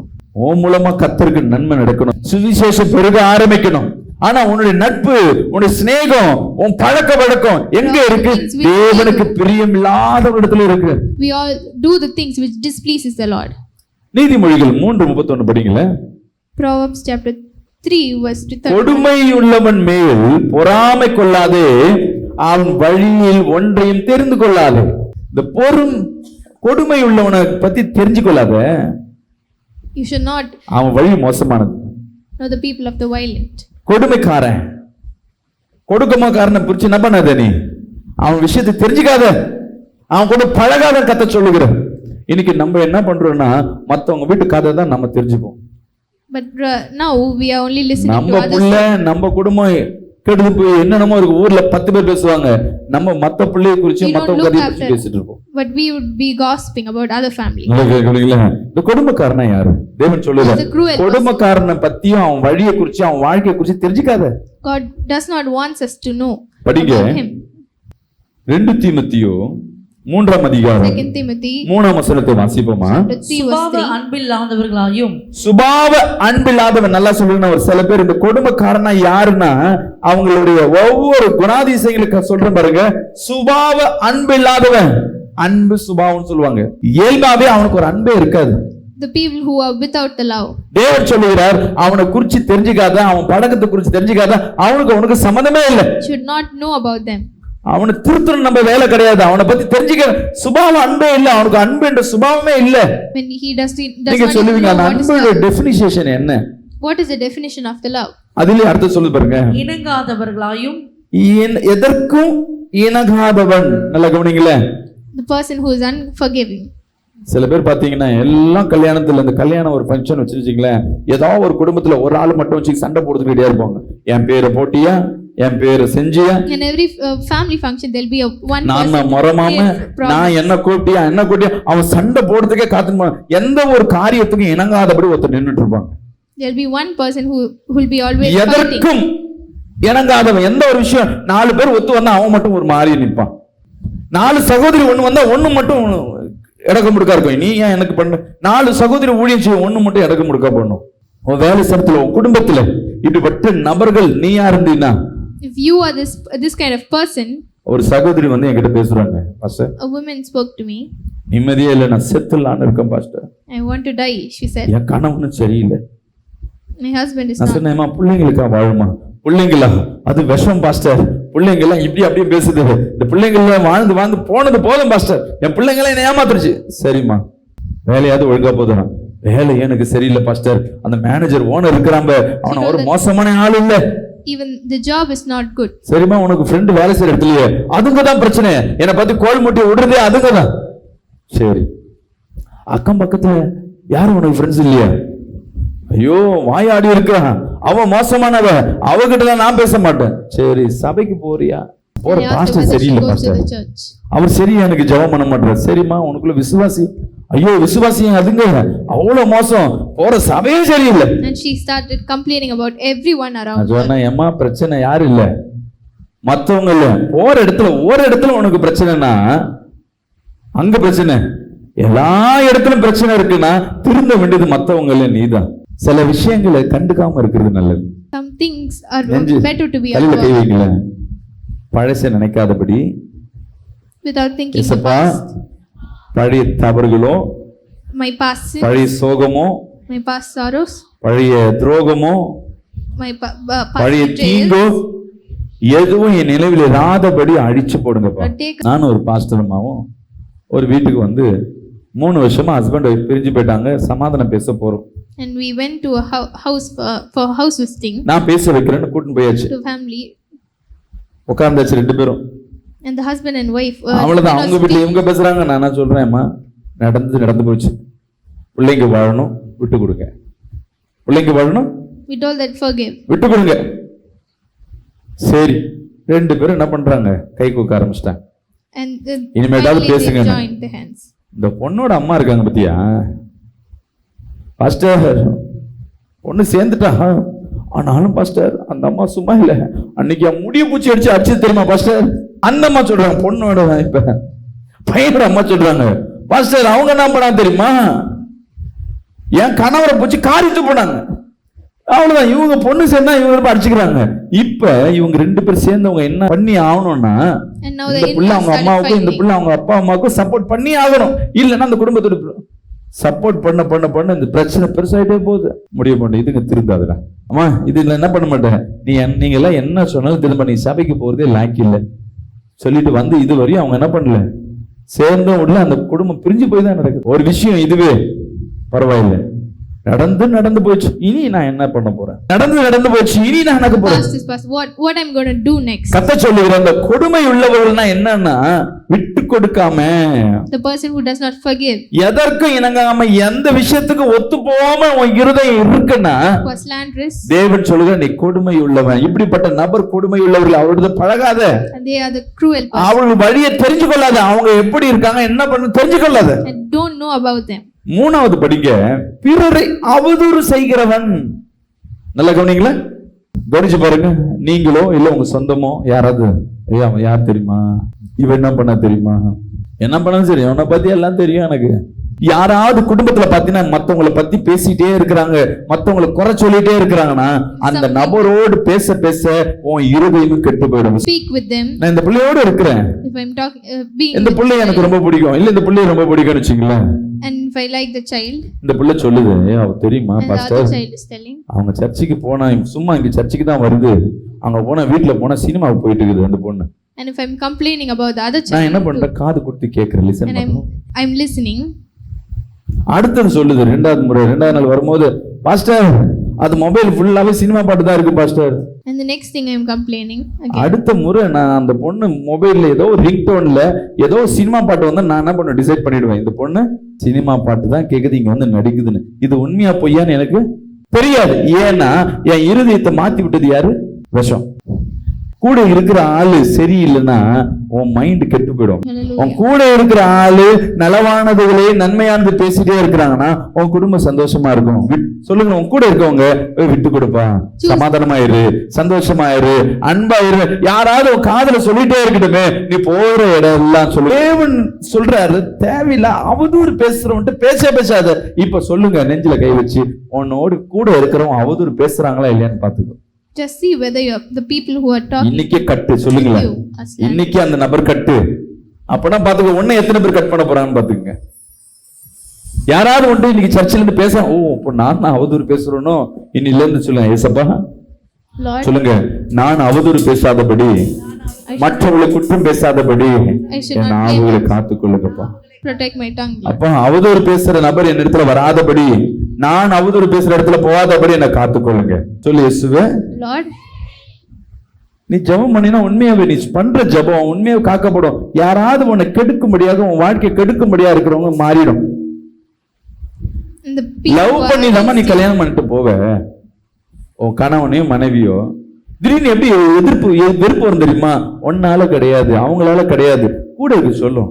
உன் மூலமா கர்த்தருக்கு நன்மை நடக்கணும், சுவிசேஷம் பெருக ஆரம்பிக்கணும். ஆனா உன்னுடைய நட்பு, உன்னுடைய சிநேகம், உன் பழக்க வழக்கம் எங்க இருக்கு? தேவனுக்கு பிரியம் இல்லாத இடத்துல இருக்கு. We all do the things which displeases the Lord. நீதிமொழிகள் 3:31 படிங்களே. Proverbs chapter 3 verse 30. கொடுமை உள்ளவன் மேல் பொறாமை கொள்ளாதே, அவன் வழியில் ஒன்றையும் தெரிந்து கொள்ளாதே. இந்த கொடுமை உள்ளவனை பத்தி தெரிஞ்சு கொள்ளாத, You should not அவன் வழி மோசமானது. know the people of the violent. கொடுமைக்காரன், கொடுக்கமாக்காரனை பிடிச்சு என்ன பண்ணாத, நீ அவன் விஷயத்தை தெரிஞ்சுக்காத, அவன் கூட பழகாத கத்த சொல்லுகிற. இன்னைக்கு நம்ம என்ன பண்றோம்னா, மத்தவங்க வீட்டு கதை தான் நம்ம தெரிஞ்சுப்போம். But now we are only listening to நம்ம others. புள்ள, நம்ம குடும்பம் கெடுத்து போய் என்னென்னமோ இருக்கு, ஊர்ல 10 பேர் பேசுவாங்க, நம்ம மத்த பிள்ளைய குறிச்சு மத்தவங்க கதையை குறிச்சு பேசிட்டு இருப்போம். But we would be gossiping about other family. இந்த கொடுமைக்காரனா யாரு? தேவன் சொல்லுறார், கொடுமைக்காரனை பத்தியும் அவன் வழியை குறிச்சு அவன் வாழ்க்கையை குறிச்சு தெரிஞ்சுக்காத. God does not want us to know படிங்க. about him. 2 தீமோத்தேயு 3ஆம் அதிகாரம் 2 Timothy 3ஆம் வசனத்தை வாசிப்போமா? chapter 3 verse சுபாவ 3. அன்பில்லாதவர்களாயும், சுபாவ அன்பில்லாதவன், நல்லா சொல்லுங்க. ஒரு சில பேர் இந்த கொடுமைக்காரனா யாருன்னா அவங்களுடைய ஒவ்வொரு குணாதிசயங்களுக்கு சொல்றேன் பாருங்க. சுபாவ அன்பில்லாதவன், அன்பு சுபாவம் சொல்லுவாங்க, இயல்பாவே அவனுக்கு ஒரு அன்பே இருக்காது. The people who are without the love. தேவன் சொல்லுகிறார், அவனை குறிச்சு தெரிஞ்சுக்காத, அவன் பழக்கத்தை குறிச்சு தெரிஞ்சுக்காத, அவனுக்கு சம்பந்தமே இல்லை. Should not know about them. அவனை திருத்தணும் நம்ம வேலை கிடையாது, அவனை பத்தி தெரிஞ்சுக்க சுபாவ அன்பே இல்ல, அவனுக்கு அன்பு என்ற சுபாவமே இல்ல. When he does நீங்க not சொல்லுவீங்க, know அந்த what is அன்போட love. டெஃபினிஷன் என்ன? What is the definition of the love? அதிலே அர்த்தம் சொல்லு பாருங்க. இணங்காதவர்களாயும், எதற்கும் இணங்காதவன். நல்லா கவனிங்களே. The person who is unforgiving. சில பேர் பாத்தீங்கன்னா எல்லாம் கல்யாணத்துல, இந்த கல்யாணம் ஒரு ஃபங்க்ஷன் வச்சிருக்கீங்களேன், ஏதாவது ஒரு குடும்பத்துல ஒரு ஆள் மட்டும் வச்சு சண்டை போட்டுக்கிட்டே இருப்பாங்க. என் பேரை போட்டியா, என் பேரை செஞ்சியா. In every family function there'll be one நான் person. மொறமாம, நான் என்ன கூட்டியா, அவன் சண்டை போடுறதுக்கே காத்து, எந்த ஒரு காரியத்துக்கும் இணங்காதபடி ஒருத்தர் நின்றுட்டு இருப்பாங்க. there'll be one person who will be always fighting. எதற்கும் இணங்காதவன். எந்த ஒரு விஷயம் 4 பேர் ஒத்து வந்தா அவன் மட்டும் ஒரு மாதிரி நிற்பான். 4 சகோதரி ஒண்ணு வந்தா ஒண்ணு மட்டும் இடக்க முடுக்கா இருக்கும். நீ ஏன் எனக்கு பண்ண? 4 சகோதரி ஊழியம் செய்ய ஒண்ணு மட்டும் இடக்க முடுக்கா பண்ணும். உன் வேலை ஸ்தலத்துல, உன் குடும்பத்துல இப்படிப்பட்ட நபர்கள் நீயா இருந்தீன்னா, If you are this kind of person, ஒரு சகோதரி வந்து என்கிட்ட பேசுறாங்க, pastor a woman spoke to me. நிம்மதியே இல்லை, நான் செத்துலான்னு இருக்கேன் pastor. I want to die, she said. என் கணவனும் சரியில்லை. My husband is நான் not. சொன்னேம்மா, பிள்ளைங்களுக்கா வாழுமா? பிள்ளைங்களா அது விஷம் பாஸ்டர். பிள்ளைங்க எல்லாம் இப்படி அப்படியே பேசுது. இந்த பிள்ளைங்கள வாழ்ந்து வாழ்ந்து போனது போதும் பாஸ்டர். என் பிள்ளைங்களை என்ன ஏமாத்துருச்சு. சரிம்மா, வேலையாவது ஒழுங்கா போதும். வேலை எனக்கு சரியில்லை பாஸ்டர். அந்த மேனேஜர் ஓனர் இருக்கிறாங்க, அவன ஒரு மோசமான ஆள் இல்ல. Even the job is not good. சரிம்மா, உனக்கு ஃப்ரெண்ட் வேலை செய்யற இடத்துலயே அதுங்கதான் பிரச்சனை. என்னை பத்தி கோல் முட்டி விடுறதே அதுங்கதான். சரி, அக்கம் பக்கத்துல யாரும் உனக்கு ஃப்ரெண்ட்ஸ் இல்லையா? ஐயோ, வாயாடி இருக்கான், அவன் மோசமானவ, அவகிட்ட நான் பேச மாட்டேன். சரி, சபைக்கு போறியா? போற I asked her pastor whether she சரியில்லை goes to pastor. the church. அவர் சரியா எனக்கு ஜெபம் பண்ண மாட்டார். சரிம்மா, உனக்குள்ள விசுவாசி. ஐயோ, விசுவாசி அதுங்க அவ்வளவு மோசம், போற சபையே சரியில்லை. And she started complaining about everyone around நான் her. சொன்னேன், ஏம்மா பிரச்சனை யாரு இல்ல, மத்தவங்க இல்ல. போற இடத்துல ஒரு இடத்துல உனக்கு பிரச்சனைனா அங்க பிரச்சனை, எல்லா இடத்துலயும் பிரச்சனை இருக்குன்னா திருந்த வேண்டியது மத்தவங்க இல்ல, நீதான். சில விஷயங்களை கண்டுக்காம இருக்கிறது நல்லது. Some things are நெஞ்சு better to be தலையில கை avoided வைக்கல, பழச நினைக்காதபடி. without thinking the இசப்பா, past. பழைய தவறுகளோ, My past sins, பழைய சோகமோ, my past sorrows, பழைய துரோகமோ, my past பழைய தீங்கோ betrayals. எதுவும் என் நினைவில் இராதபடி அழிச்சு போடுங்கப்பா. Take- நானும் ஒரு பாஸ்டருமாவும் ஒரு வீட்டுக்கு வந்து 3 வருஷமா ஹஸ்பண்ட் ஒய்ஃப் பிரிஞ்சு போயிட்டாங்க. சமாதானம் பேச போறோம். And we went to a house for house visiting நான் பேச வைக்கிறேன்னு கூட்டின்னு போயாச்சு. to family, உட்கார்ந்தாச்சு 2 பேரும். and the husband and wife அவ்வளவுதான். was அவங்க வீட்டுல speaking. இவங்க பேசுறாங்க, நான் என்ன சொல்றேன்மா, நடந்து போச்சு. பிள்ளைங்க வாழணும், விட்டு கொடுங்க. பிள்ளைங்க வாழணும், We told that forgive. விட்டு கொடுங்க. சரி, 2 பேரும் என்ன பண்றாங்க, கை கூக்க ஆரம்பிச்சிட்டாங்க. And இனிமேட்டாவது finally they பேசுங்க. joined the hands. இந்த பொண்ணோட அம்மா இருக்காங்க பத்தியா, பாஸ்டர் பொண்ணு சேர்ந்துட்டா, ஆனாலும் பாஸ்டர் அந்த அம்மா சும்மா இல்ல, அன்னைக்கு முடிய பூச்சி அடிச்சு தெரியுமா பாஸ்டர்? அந்த அம்மா சொல்றாங்க, பொண்ணோட இப்ப பையனோட அம்மா சொல்றாங்க, பாஸ்டர் அவங்க என்ன பண்ணா தெரியுமா, என் கணவரை பூச்சி காரிட்டு போனாங்க. அவ்வளவுதான். இவங்க பொண்ணு சேர்ந்தா இவங்க அடிச்சுக்கிறாங்க. இப்ப இவங்க 2 பேரும் சேர்ந்தவங்க என்ன பண்ணி ஆகணும்னா, And now இந்த the புள்ள in-laws அவங்க started அம்மாவுக்கும் இந்த fighting. புள்ள அவங்க அப்பா அம்மாவுக்கும் சப்போர்ட் பண்ணி ஆகணும். இல்லைன்னா அந்த குடும்பத்தோட சப்போர்ட் பண்ண இந்த பிரச்சனை பெருசாயிட்டே போகுது. முடிய மாட்டேன், இதுங்க திருந்தாதுடா. அம்மா, இதுல என்ன பண்ண மாட்டேன், நீங்க எல்லாம் என்ன சொன்னாலும் திரும்ப, நீ சபைக்கு போறதே லாக்கி இல்லை சொல்லிட்டு வந்து இது வரையும் அவங்க என்ன பண்ணல, சேர்ந்தும் உள்ள அந்த குடும்பம் பிரிஞ்சு போய் தான் நடக்குது. ஒரு விஷயம் இதுவே பரவாயில்லை, நடந்து போச்சு, இனி நான் என்ன பண்ண போறேன், நடந்து போச்சு, இனி நான் என்ன போறேன். Past is past. What I'm going to do next? கத்த சொல்லுகிற அந்த கொடுமை உள்ளவர்கள்னா என்னன்னா, விட்டு கொடுக்காம, The person who does not forgive, எதற்கும் இணங்காம, எந்த விஷயத்துக்கு ஒத்து போகாம உன் இருதயம் இருக்குன்னா, who are slanderous, தேவன் சொல்லுகிற நீ கொடுமை உள்ளவன். இப்படிப்பட்ட நபர் கொடுமை உள்ளவர்கள், அவரோட பழகாத, and they are the cruel person, அவர்கள் வழியை தெரிஞ்சு கொள்ளாத, அவங்க எப்படி இருக்காங்க என்ன பண்ணு தெரிஞ்சு கொள்ளாத. and don't know about them. 3வது படிங்க, பிறரை அவதூறு செய்கிறவன். நல்லா கவனிங்களா, கவனிச்சு பாருங்க. நீங்களோ இல்ல உங்க சொந்தமோ யாராவது, ஐயா அவன் யார் தெரியுமா, இவன் என்ன பண்ண தெரியுமா, என்ன பண்ணாலும் சரி, அவனை பத்தி எல்லாம் தெரியும் எனக்கு. யாராவது குடும்பத்துல பாத்தீங்கன்னா மத்தவங்களை பத்தி பேசிட்டே இருக்கிறாங்க, மத்தவங்களை குறை சொல்லிட்டே இருக்கிறாங்கன்னா, அந்த நபரோடு பேச உன் இருதயமும் கெட்டு போயிடும். Speak with them. நான் இந்த பிள்ளையோட இருக்கிறேன், If I'm talking, being இந்த with பிள்ளை the எனக்கு child, ரொம்ப பிடிக்கும், இல்ல இந்த பிள்ளைய ரொம்ப பிடிக்கும்னு வச்சுங்களேன். and if I like the child, இந்த பிள்ளை சொல்லுது, அவ தெரியுமா and the other pastor, child is telling, அவங்க சர்ச்சுக்கு போனா சும்மா இங்க சர்ச்சுக்கு தான் வருது, அங்க போனா வீட்டுல போனா சினிமாவுக்கு போயிட்டு இருக்குது அந்த பொண்ணு. and if I'm complaining about the other நான் என்ன child, பண்றேன், காது கொடுத்து கேட்கிறேன், லிசன் and பண்ணுவோம். I'm listening, அடுத்தது சொல்லுது, 2வது நாள் வரும்போது, பாஸ்டர் அது மொபைல் ஃபுல்லாவே சினிமா பாட்டு தான் இருக்கு pastor. and the next thing I'm complaining again. அடுத்த முறை நான் அந்த பொண்ணு மொபைல்ல ஏதோ ஒரு ரிங்டோன்ல ஏதோ சினிமா பாட்டு வந்து நான் என்ன பண்ண டிசைட் பண்ணிடுவேன், இந்த பொண்ணு சினிமா பாட்டு தான் கேக்குது, இங்க வந்து நடிக்குதுன்னு. இது உண்மையா பொய்யான்னு எனக்கு தெரியாது. ஏன்னா என் இருதயத்தை மாத்தி விட்டது யாரு, விஷம். கூட இருக்கிற ஆளு சரியில்லைன்னா உன் மைண்ட் கெட்டு போயிடும். Hallelujah. உன் கூட இருக்கிற ஆளு நலவானதுகளே நன்மையானது பேசிட்டே இருக்கிறாங்கன்னா உன் குடும்பம் சந்தோஷமா இருக்கும். சொல்லுங்க, உன் கூட இருக்கவங்க விட்டு கொடுப்பா, சமாதானமாயிரு, சந்தோஷமாயிரு, அன்பாயிரு. யாராவது உன் காதுல சொல்லிட்டே இருக்கட்டுமே, நீ போற இடம் எல்லாம் சொல்லு. தேவன் சொல்றாரு, தேவையில்ல அவதூறு பேசுறவன்ட்டு பேசாத. இப்ப சொல்லுங்க, நெஞ்சில கை வச்சு உன்னோடு கூட இருக்கிறவன் அவதூறு பேசுறாங்களா இல்லையான்னு பாத்துக்கோ. Just see whether the people who are talking இன்னைக்கே கட்டு சொல்லுங்களேன், you are slandering. இன்னைக்கு அந்த நபர் கட்டு. அப்பனா பாத்துக்க, உன்னை எத்தனை பேர் கட் பண்ண போறான்னு பாத்துக்கங்க. யாராவது ஒன்று இன்னைக்கு சர்ச்சில் இருந்து பேச, ஓ இப்போ நான் அவதூறு பேசுறேனோ, இன்னில இருந்து சொல்லுங்க, ஏசப்பா Lord, சொல்லுங்க, நான் அவதூறு பேசாதபடி, மற்றவர்களை குற்றம் பேசாதபடி என் நாவுகளை காத்துக்கொள்ளுங்கப்பா. protect my tongue. அப்ப அவதூறு பேசுற நபர் என் இடத்துல வராதபடி, நான் அவதூறு பேசுற இடத்துல போகாதபடி என்னை காத்துக்கொள்ளுங்க. சொல்லு இயேசுவே. Lord, நீ ஜெபம் பண்ணினா உண்மையாவே நீ பண்ற ஜெபம் உண்மையாவே காக்கப்படும். யாராவது உன்னை கெடுக்கும்படியாக, உன் வாழ்க்கையை கெடுக்கும்படியா இருக்கிறவங்க மாறிடும். the people லவ் who பண்ணி are தான் நீ கல்யாணம் பண்ணிட்டு போவ, உன் கணவனையோ மனைவியோ திடீர்னு எப்படி வெறுப்பு வரும் தெரியுமா? ஒன்னால கிடையாது, அவங்களால கிடையாது, கூட இருக்கு சொல்லும்.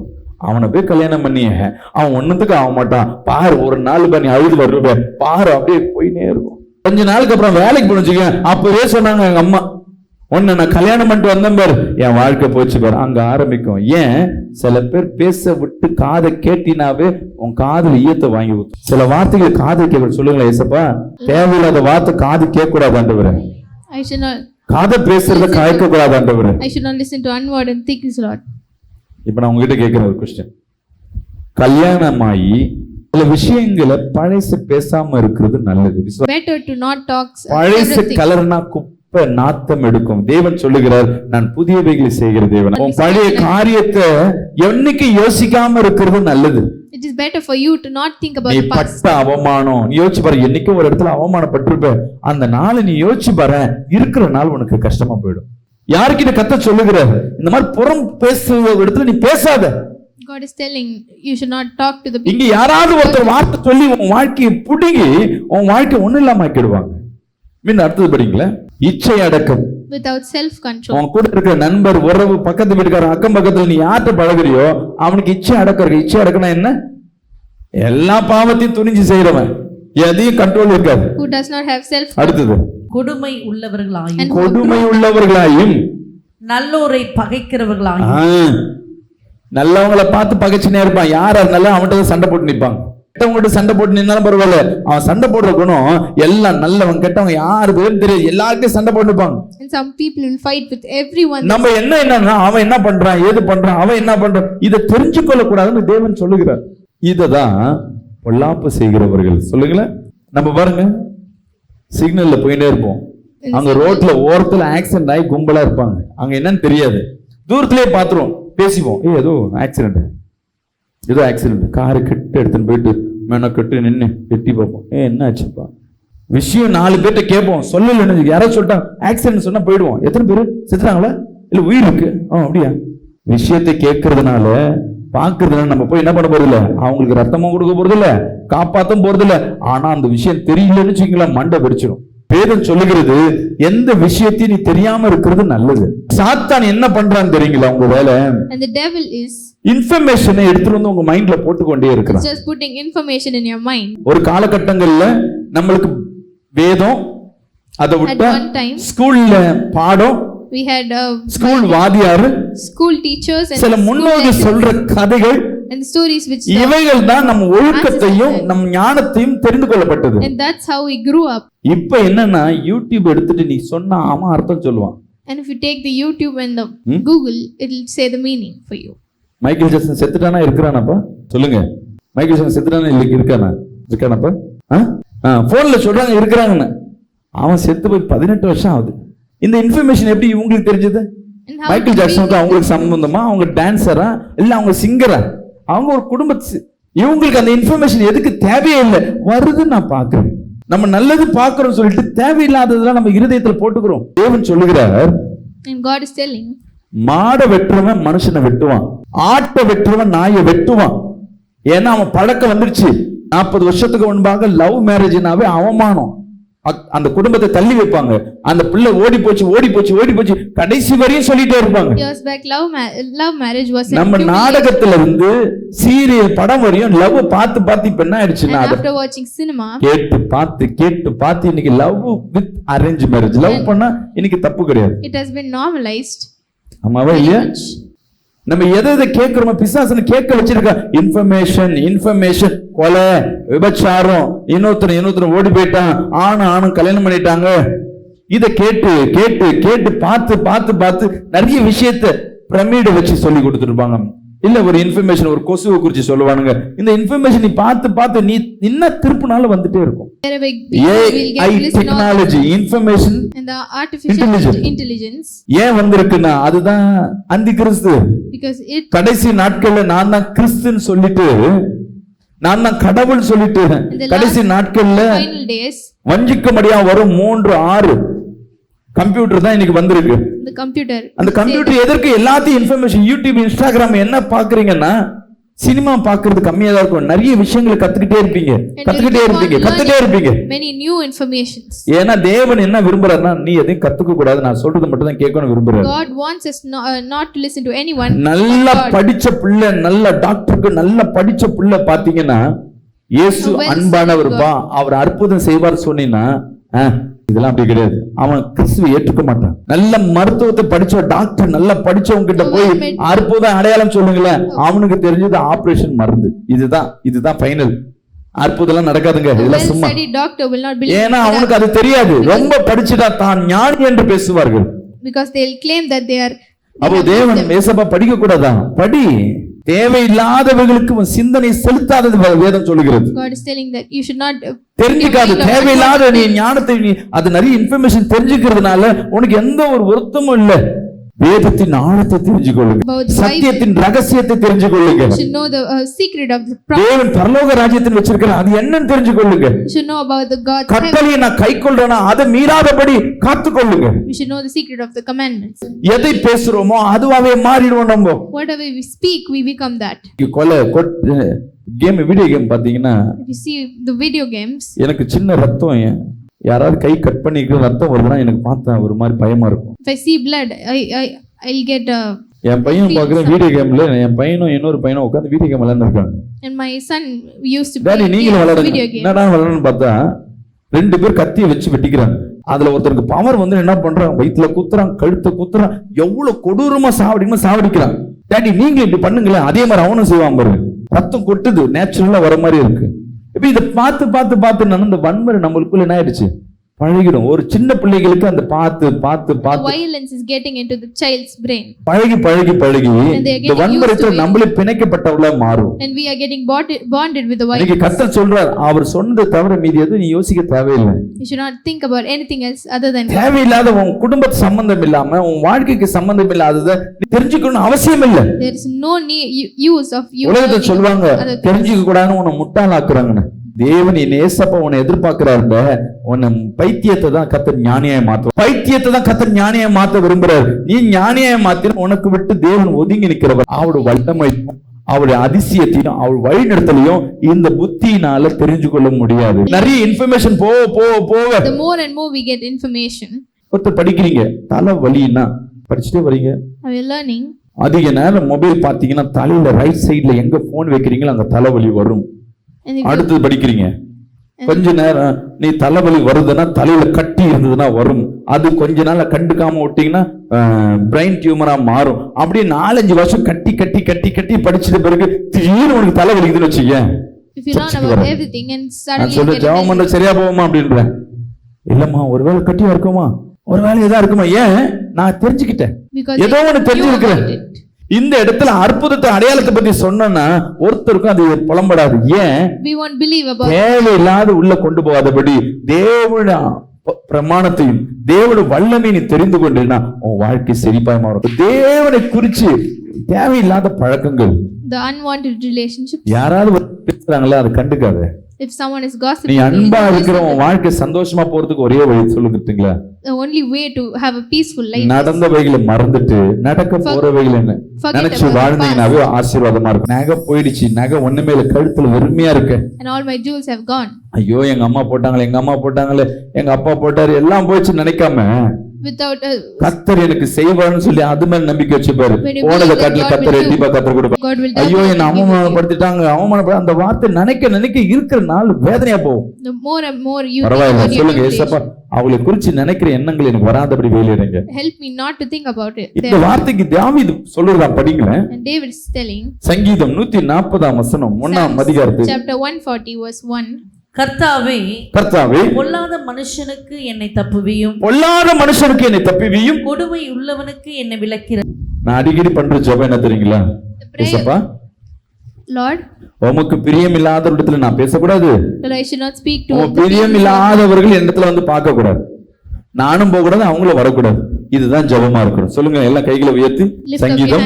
அவனை போய் கல்யாணம் பண்ணிய அவன் ஒன்னுத்துக்கு ஆக மாட்டான் பாரு, ஒரு நாள் நீ அழுது வருவ பாரு, அப்படியே போயினே இருக்கும். கொஞ்ச நாளுக்கு அப்புறம் வேலைக்கு போனுச்சுக்க, அப்பவே சொன்னாங்க எங்க அம்மா, ஒன்னு நான் கல்யாணம் பண்ணிட்டு வந்தேன் பாரு, என் வாழ்க்கை போச்சு பாரு. அங்க ஆரம்பிக்கும். ஏன் சில பேர் பேச விட்டு காதை கேட்டினாவே உன் காதுல ஈயத்தை வாங்கி ஊத்தும். சில வார்த்தைகள் காது கேட்க சொல்லுங்களேன் ஏசப்பா, தேவையில்லாத வார்த்தை காது கேட்க கூடாது ஆண்டவரே. I should not காதை பேசுறத கேட்க கூடாது ஆண்டவரே. I should not listen to unword and things, Lord. இப்ப நான் உங்ககிட்ட கேட்கிற ஒரு கொஸ்டின், கல்யாணமாயி சில விஷயங்களை பழைசு பேசாம இருக்கிறது நல்லது. Better to not talk பழைசு everything. கலர்னா குப்பை நாத்தம் எடுக்கும். தேவன் சொல்லுகிறார், நான் புதியவைகளை செய்கிற தேவன். உன் பழைய காரியத்தை என்னைக்கு யோசிக்காம இருக்கிறது நல்லது. It is better for you to not think about நீ the past. பட்ட அவமானம் நீ யோசிச்சு பாரு, என்னைக்கும் ஒரு இடத்துல அவமானப்பட்டிருப்ப, அந்த நாளை நீ யோசிச்சு பாரு, இருக்கிற நாள் உனக்கு கஷ்டமா போயிடும். யாருக்கிட்ட கத்த சொல்லுகிறார், இந்த மாதிரி புறம் பேசுற இடத்துல நீ பேசாத. God is telling you should not talk to the people. இங்க யாராவது ஒருத்தர் வார்த்தை சொல்லி உன் வாழ்க்கையை புடுங்கி உன் வாழ்க்கை ஒண்ணு இல்லாம ஆக்கிடுவாங்க. மீன் அடுத்தது படிங்களா, இச்சை அடக்கம். Without self control. உன் கூட இருக்கிற நண்பர், உறவு, பக்கத்து வீட்டுக்காரன், அக்கம் பக்கத்துல நீ யார்கிட்ட பழகுறியோ அவனுக்கு இச்சை அடக்கம் இருக்கு. இச்சை அடக்கம்னா என்ன? எல்லா பாவத்தையும் துணிஞ்சு செய்யறவன், எதையும் கண்ட்ரோல் இருக்காது. Who does not have self control. அடுத்தது, கொடுமை உள்ளவர்களாயும் கொடுமை உள்ளவர்களாயும் நல்லோரை பகைக்கிறவர்களாயும். நல்லவங்களை பார்த்து பகைச்சுனே இருப்பான். யாரா இருந்தாலும் அவன்கிட்ட சண்டை போட்டு நிற்பாங்க. கெட்டவங்கிட்ட சண்டை போட்டு நின்னாலும் பரவாயில்ல, அவன் சண்டை போடுற குணம் எல்லாம் நல்லவன் கெட்டவங்க யாரு பேரும் தெரியாது, எல்லாருக்கும் சண்டை போட்டு நிற்பாங்க. And some people will fight with everyone. நம்ம என்னன்னா அவன் என்ன பண்றான், ஏது பண்றான், அவன் என்ன பண்றான், இதை தெரிஞ்சு கொள்ள கூடாதுன்னு தேவன் சொல்லுகிறார். இததான் பொல்லாப்பு செய்கிறவர்கள். சொல்லுங்களேன், நம்ம பாருங்க சிக்னல்ல போயிட்டே இருப்போம், அங்க ரோட்ல ஓரத்துல ஆக்சிடென்ட் ஆகி கும்பலா இருப்பாங்க. அங்க என்னன்னு தெரியாது, தூரத்திலேயே பாத்துருவோம், பேசிப்போம், ஏதோ ஆக்சிடென்ட், ஏதோ ஆக்சிடென்ட். காரு கிட்ட எடுத்துன்னு போயிட்டு மெனக்கட்டு நின்று எட்டி பார்ப்போம், என்ன ஆச்சுப்பா விஷயம். 4 பேர்ட்ட கேட்போம், சொல்லல, யாராவது சொல்லிட்டாங்க ஆக்சிடென்ட் சொன்னா போயிடுவோம். எத்தனை பேர் செத்துட்டாங்களா, இல்ல உயிர் இருக்கு, அப்படியா? விஷயத்தை கேட்கறதுனால பாக்குறதுனால நம்ம போய் என்ன பண்ண போறது இல்ல, அவங்களுக்கு ரத்தமும் கொடுக்க போறது இல்ல, காப்பாத்தும் போறது இல்ல. ஆனா அந்த விஷயம் தெரியலன்னு வச்சுக்கலாம், மண்டை வெடிச்சிடும். வேதம் சொல்லுகிறது, எந்த விஷயத்தையும் நீ தெரியாம இருக்கிறது நல்லது. சாத்தான் என்ன பண்றான்னு தெரியுங்களா? உங்க வேலை, And the devil is இன்ஃபர்மேஷனை எடுத்துட்டு வந்து உங்க மைண்ட்ல போட்டுக்கொண்டே இருக்கிறான். just putting information in your mind. ஒரு காலகட்டங்கள்ல நம்மளுக்கு வேதம், அதை At விட்டா one time ஸ்கூல்ல பாடம், we had ஸ்கூல் வாதியாரு, school teachers and சில school முன்னோர்கள் lecturers சொல்ற கதைகள், and stories which இவைகள் தான் நம்ம ஒழுக்கத்தையும் நம் ஞானத்தையும் தெரிந்து கொள்ளப்பட்டது. and that's how we grew up. இப்ப என்னன்னா யூடியூப் எடுத்துட்டு நீ சொன்னா அவன் அர்த்தம் சொல்லுவான். And if you take the YouTube and the Google, it will say the meaning for you. Michael Jackson செத்துட்டானா இருக்கிறானாப்பா? சொல்லுங்க, மைக்கேல் ஜாக்சன் செத்துட்டானா இல்ல இருக்கானாப்பா? போன்ல சொல்றாங்க இருக்கிறாங்கன்னு. அவன் செத்து போய் 18 வருஷம் ஆகுது. இந்த இன்ஃபர்மேஷன் எப்படி இவங்களுக்கு தெரிஞ்சது? And how மைக்கேல் ஜாக்சனுக்கு அவங்களுக்கு சம்பந்தமா, அவங்க டான்சரா இல்ல அவங்க சிங்கரா, அவங்க ஒரு குடும்பத்து, இவங்களுக்கு அந்த இன்ஃபர்மேஷன் எதுக்கு தேவையே இல்லை, வருது நான் பாக்குறேன். நம்ம நல்லது பாக்குறோம் சொல்லிட்டு தேவையில்லாததெல்லாம் நம்ம இருதயத்துல போட்டுக்கிறோம். தேவன் சொல்லுகிறார், and God is telling, மாடை வெட்டுறவன் மனுஷனை வெட்டுவான், ஆட்டை வெட்டுறவன் நாயை வெட்டுவான். ஏன்னா அவன் பழக்கம் வந்துருச்சு. 40 வருஷத்துக்கு முன்பாக லவ் மேரேஜ்னாவே அவமானம். அந்த குடும்பத்தை தள்ளி வைப்பாங்க. அந்த பிள்ளை ஓடி போச்சு கடைசி வரையும் சொல்லிட்டே இருப்பாங்க. Years back, love marriage was நம்ம நாடகத்துல இருந்து சீரியல் படம் வரையும் லவ் பார்த்து இப்ப என்ன ஆயிடுச்சுன்னா and after watching cinema, கேட்டு பார்த்து இன்னைக்கு love with arrange marriage. Love பண்ணா இன்னைக்கு தப்பு கிடையாது. it has been normalized. ஆமாவா இல்லையா? நம்ம எதை கேட்கிறோமோ பிசாசுன்னு கேட்க வச்சிருக்க இன்ஃபர்மேஷன் கொலை விபச்சாரம், இன்னொருத்தர் ஓடி போயிட்டான், ஆணும் கல்யாணம் பண்ணிட்டாங்க. இத கேட்டு பார்த்து நிறைய விஷயத்தை பிரமிடு வச்சு சொல்லி கொடுத்துருப்பாங்க. இல்ல ஒரு இன்ஃபர்மேஷன், ஒரு கொசுவை குறிச்சு சொல்லுவானுங்க. இந்த இன்ஃபர்மேஷன் நீ பார்த்து நீ என்ன திருப்பினாலும் வந்துட்டே இருக்கும். AI technology, information and the artificial intelligence ஏன் வந்திருக்குன்னா அதுதான் அந்தி கிறிஸ்து. because it கடைசி நாட்கள்ல நான் தான் கிறிஸ்துன்னு சொல்லிட்டு, நான் தான் கடவுள் சொல்லிட்டு, கடைசி நாட்கள்ல final days வஞ்சிக்க முடியாம வரும் 3-6 கம்ப்யூட்டர் தான் இன்னைக்கு வந்திருக்கு. அந்த கம்ப்யூட்டர் எதற்கு? எல்லாத்தையும் இன்ஃபர்மேஷன். யூடியூப், இன்ஸ்டாகிராம் என்ன பாக்குறீங்கன்னா சினிமா பாக்குறது கம்மியா தான் இருக்கும். நிறைய விஷயங்களை கத்துக்கிட்டே இருப்பீங்க. many new informations. ஏன்னா தேவன் என்ன விரும்புறாருன்னா நீ எதையும் கத்துக்க கூடாது, நான் சொல்றது மட்டும் தான் கேட்கணும் விரும்புறாரு. God wants us not to listen to anyone. நல்ல படிச்ச பிள்ளை, நல்ல டாக்டருக்கு நல்ல படிச்ச பிள்ளை பாத்தீங்கன்னா இயேசு அன்பானவர்பா, அவர் அற்புதம் செய்வார் சொன்னீங்கன்னா இதெல்லாம் அப்படி கிடையாது. அவன் கிறிஸ்துவை ஏற்றுக்க மாட்டான். நல்ல மருத்துவத்தை படிச்ச டாக்டர், நல்ல படிச்சவங்க கிட்ட போய் அற்புதம் அடையாளம் சொல்லுங்களேன், அவனுக்கு தெரிஞ்சது ஆபரேஷன் மருந்து. இதுதான் ஃபைனல். அற்புதம் நடக்காதுங்க, இதெல்லாம் சும்மா. ஏன்னா அவனுக்கு அது தெரியாது. ரொம்ப படிச்சுட்டா தான் ஞானி என்று பேசுவார்கள். because they'll claim that they are. அப்போ தேவன் மேசப்பா படிக்க கூடாதா? படி. தேவையில்லாதவர்களுக்கு சிந்தனை செலுத்தாதது வேதம் சொல்லுகிறது. God is telling that you should not தெரிஞ்சுக்காது. தேவையில்லாத நீ ஞானத்தை, நீ அது நிறைய இன்ஃபர்மேஷன் தெரிஞ்சுக்கிறதுனால உனக்கு எந்த ஒரு வருத்தமும் இல்லை. வேதத்தின் ஆழத்தை தெரிஞ்சுக்கொள்ளுங்க, சத்தியத்தின் ரகசியத்தை தெரிஞ்சுக்கொள்ளுங்க. you should know the secret of the தேவன் பரலோக ராஜ்யத்தில் வச்சிருக்கிற அது என்னன்னு தெரிஞ்சுக்கொள்ளுங்க. you should know about the God கட்டளையை நான் கைக்கொள்றேனா அதை மீறாதபடி காத்துக்கொள்ளுங்க. you should know the secret of the commandments. எதை பேசுறோமோ அதுவாவே மாறிடுவோம். நம்ம whatever we speak we become that. Video game பாத்தீங்கன்னா, if you see the video games, எனக்கு சின்ன ரத்தம், யாராவது கை கட் பண்ணிக்கிற ரத்தம் வருதுன்னா எனக்கு பார்த்தா ஒரு மாதிரி பயமா இருக்கும். if I see blood I'll get என் பையன் பாக்குற வீடியோ கேம்ல என் பையனும் இன்னொரு பையனும் உட்கார்ந்து வீடியோ கேம் விளையாண்டு இருக்காங்க. and my son used to play video game. என்னடா விளையாடணும்னு பார்த்தா 2 பேர் கத்தியை வச்சு வெட்டிக்கிறாங்க. அதுல ஒருத்தருக்கு பவர் வந்து என்ன பண்றான், வயிற்றுல குத்துறான், கழுத்தை குத்துறான், எவ்வளவு கொடூரமா சாவடிக்கிறான். டாடி நீங்க இப்படி பண்ணுங்களேன், அதே மாதிரி அவனும் செய்வான் பாரு. ரத்தம் கொட்டுது, நேச்சுரலா வர மாதிரி இருக்கு. இப்ப இதை பார்த்து அந்த வன்முறை நம்மளுக்குள்ள என்ன ஆயிடுச்சு, பழகிடும். ஒரு சின்ன பிள்ளைகளுக்கு அந்த பார்த்து violence is getting into the child's brain. பழகி இந்த வன்முறைக்கு நம்மளே பிணைக்கப்பட்டவளா மாறும். and we are getting bonded with the violence. நீங்க கர்த்தர் சொல்றார், அவர் சொன்னதை தவிர மீதி எதுவும் நீ யோசிக்க தேவையில்லை. you should not think about anything else other than தேவையில்லாத உன் குடும்ப சம்பந்தம் இல்லாம உன் வாழ்க்கைக்கு சம்பந்தம் இல்லாததை நீ தெரிஞ்சுக்கணும் அவசியம் இல்லை. there is no use of you. உலகத்துல சொல்வாங்க தெரிஞ்சுக்க கூடாதுன்னு உன்னை முட்டாளாக்குறாங்கன்னு. தேவன் நேசப்பா உன்னை எதிர்பார்க்கிறாருங்க. உன்னை பைத்தியத்தை தான் கர்த்தர் ஞானியாய் மாத்த விரும்புறாரு. நீ ஞானியாய் மாத்தின உனக்கு விட்டு தேவன் ஒதுங்கி நிற்கிறவர். அவருடைய வல்லமையும் அவருடைய அதிசயத்தையும் அவள் வழி நடத்தலையும் இந்த புத்தியினால தெரிஞ்சு கொள்ள முடியாது. நிறைய இன்ஃபர்மேஷன் போக the more and more we get information. ஒருத்தர் படிக்கிறீங்க, தலை வலின்னா படிச்சுட்டே வரீங்க, we are learning. அதிக நேரம் மொபைல் பாத்தீங்கன்னா தலையில ரைட் சைட்ல எங்க போன் வைக்கிறீங்களோ அங்க தலைவலி வரும். அடுத்தது படிக்கிறீங்க, கொஞ்ச நேரம் நீ தலைவலி வருதுன்னா தலையில கட்டி இருந்ததுன்னா வரும். அது கொஞ்ச நாள் கண்டுக்காம விட்டீங்கன்னா பிரெயின் டியூமரா மாறும். அப்படியே 4-5 வருஷம் கட்டி படிச்சது பிறகு திடீர்னு உனக்கு தலைவலிக்குதுன்னு வச்சுக்க, ஜெபம் பண்ண சரியா போகுமா அப்படின்றேன். இல்லம்மா ஒருவேளை கட்டியா இருக்குமா, ஒருவேளை எதா இருக்குமா, ஏன் நான் தெரிஞ்சுக்கிட்டேன், ஏதோ ஒண்ணு தெரிஞ்சிருக்கிறேன். இந்த இடத்துல அற்புதத்தை அடையாளத்தை பத்தி சொன்னா ஒருத்தருக்கும் அது புலம்படாது. ஏன் தேவையில்லாத உள்ள கொண்டு போகாதபடி தேவனுடைய பிரமாணத்தையும் தேவனுடைய வல்லமையை நீ தெரிந்து கொண்டா உன் வாழ்க்கை செழிப்பாய் மாறும். தேவனை குறிச்சு தேவையில்லாத பழக்கங்கள், the unwanted relationships, யாராவது பேசுறாங்களா அதை கண்டுக்காத. If someone is நீ gossiping, அன்பா இருக்கிற உன் வாழ்க்கை சந்தோஷமா போறதுக்கு ஒரே வழி சொல்லுங்க. the only way to have a peaceful life நடந்தவைகளை மறந்துட்டு நடக்க போறவைகள் என்ன நினைச்சு வாழ்ந்தீங்கன்னாவே ஆசீர்வாதமா இருக்கும். நகை போயிடுச்சு, நகை ஒண்ணுமே இல்ல, கழுத்துல வெறுமையா இருக்கு. and all my jewels have gone. ஐயோ எங்க அம்மா போட்டாங்களே, எங்க அம்மா போட்டாங்களே, எங்க அப்பா போட்டாரு, எல்லாம் போயிடுச்சு நினைக்காம Without கர்த்தர் எனக்கு செய்வார்னு சொல்லி அது மேல நம்பிக்கை வச்சுப்பாரு. போனத கட்டில கர்த்தர் ரெட்டிப்பா கர்த்தர் கொடுப்பார். God will ஐயோ என்ன அவமானப்படுத்திட்டாங்க, அவமானப்பட அந்த வார்த்தை நினைக்க இருக்கிற நாள் வேதனையா போகும். the more and more you பரவாயில்லை think சொல்லுங்க ஏசப்பா, அவளை குறிச்சு நினைக்கிற எண்ணங்கள் எனக்கு வராதபடி வெளியிடுங்க. help me not to think about it. இந்த வார்த்தைக்கு தாவீது சொல்றதா படிங்களேன். And David is telling சங்கீதம் 140 வசனம் 1ஆம் அதிகாரத்தில் chapter 140 verse 1. கர்த்தாவே பொல்லாத மனுஷனுக்கு என்னை தப்புவியும், பொல்லாத மனுஷனுக்கு என்னை தப்புவியும், கொடுமை உள்ளவனுக்கு என்னை விலக்கிற. நான் அடிக்கடி பண்ற ஜெபம் என்ன தெரியுங்களா? ஏசப்பா, Lord, உமக்கு பிரியமில்லாத இடத்துல நான் பேசக்கூடாது. Lord, I should not speak to பிரியமில்லாதவர்கள் இடத்துல வந்து பார்க்க கூடாது, நானும் போக கூடாது, அவங்களும் வரக்கூடாது. இதுதான் ஜெபமா இருக்கணும். சொல்லுங்க எல்லாம் கைகளை உயர்த்தி. சங்கீதம்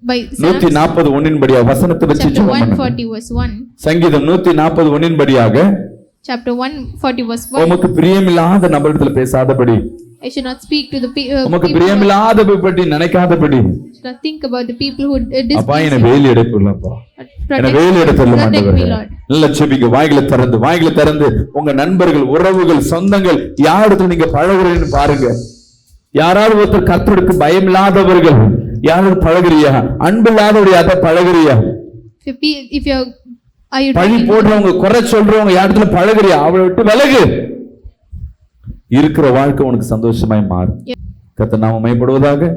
140 படியா வசனத்தை வச்சு ஜெபம் பண்ணுங்க. சங்கீதம் 140 படியாக chapter 140 verse 1. உமக்கு பிரியமில்லாத நபரிடத்துல பேசாதபடி, I should not speak to the உமக்கு people. பிரியமில்லாதபடி பற்றி நினைக்காதபடி. Should not think about the people who அப்பா displease என்ன you. வேலி எடுப்பா, என்ன Protect வேலி எடுத்துள்ள me, மாட்டேங்குது. Lord. நல்ல செபிங்க, வாய்களை திறந்து உங்க நண்பர்கள், உறவுகள், சொந்தங்கள் யாரிடத்துல நீங்க பழகுறீங்கன்னு பாருங்க. யாராவது ஒருத்தர் கர்த்தருக்கு பயமில்லாதவர்கள் யாராவது பழகுறியா? அன்பில்லாதவர்கள் யாராவது பழகுறியா? If you are you பழி போடுறவங்க, குறை சொல்றவங்க யாரிடத்துல பழகுறியா? அவளை விட்டு விலகு. இருக்கிற வாழ்க்கை உனக்கு சந்தோஷமாய் மாறும். கர்த்தர் நாம மகிமைப்படுவதாக.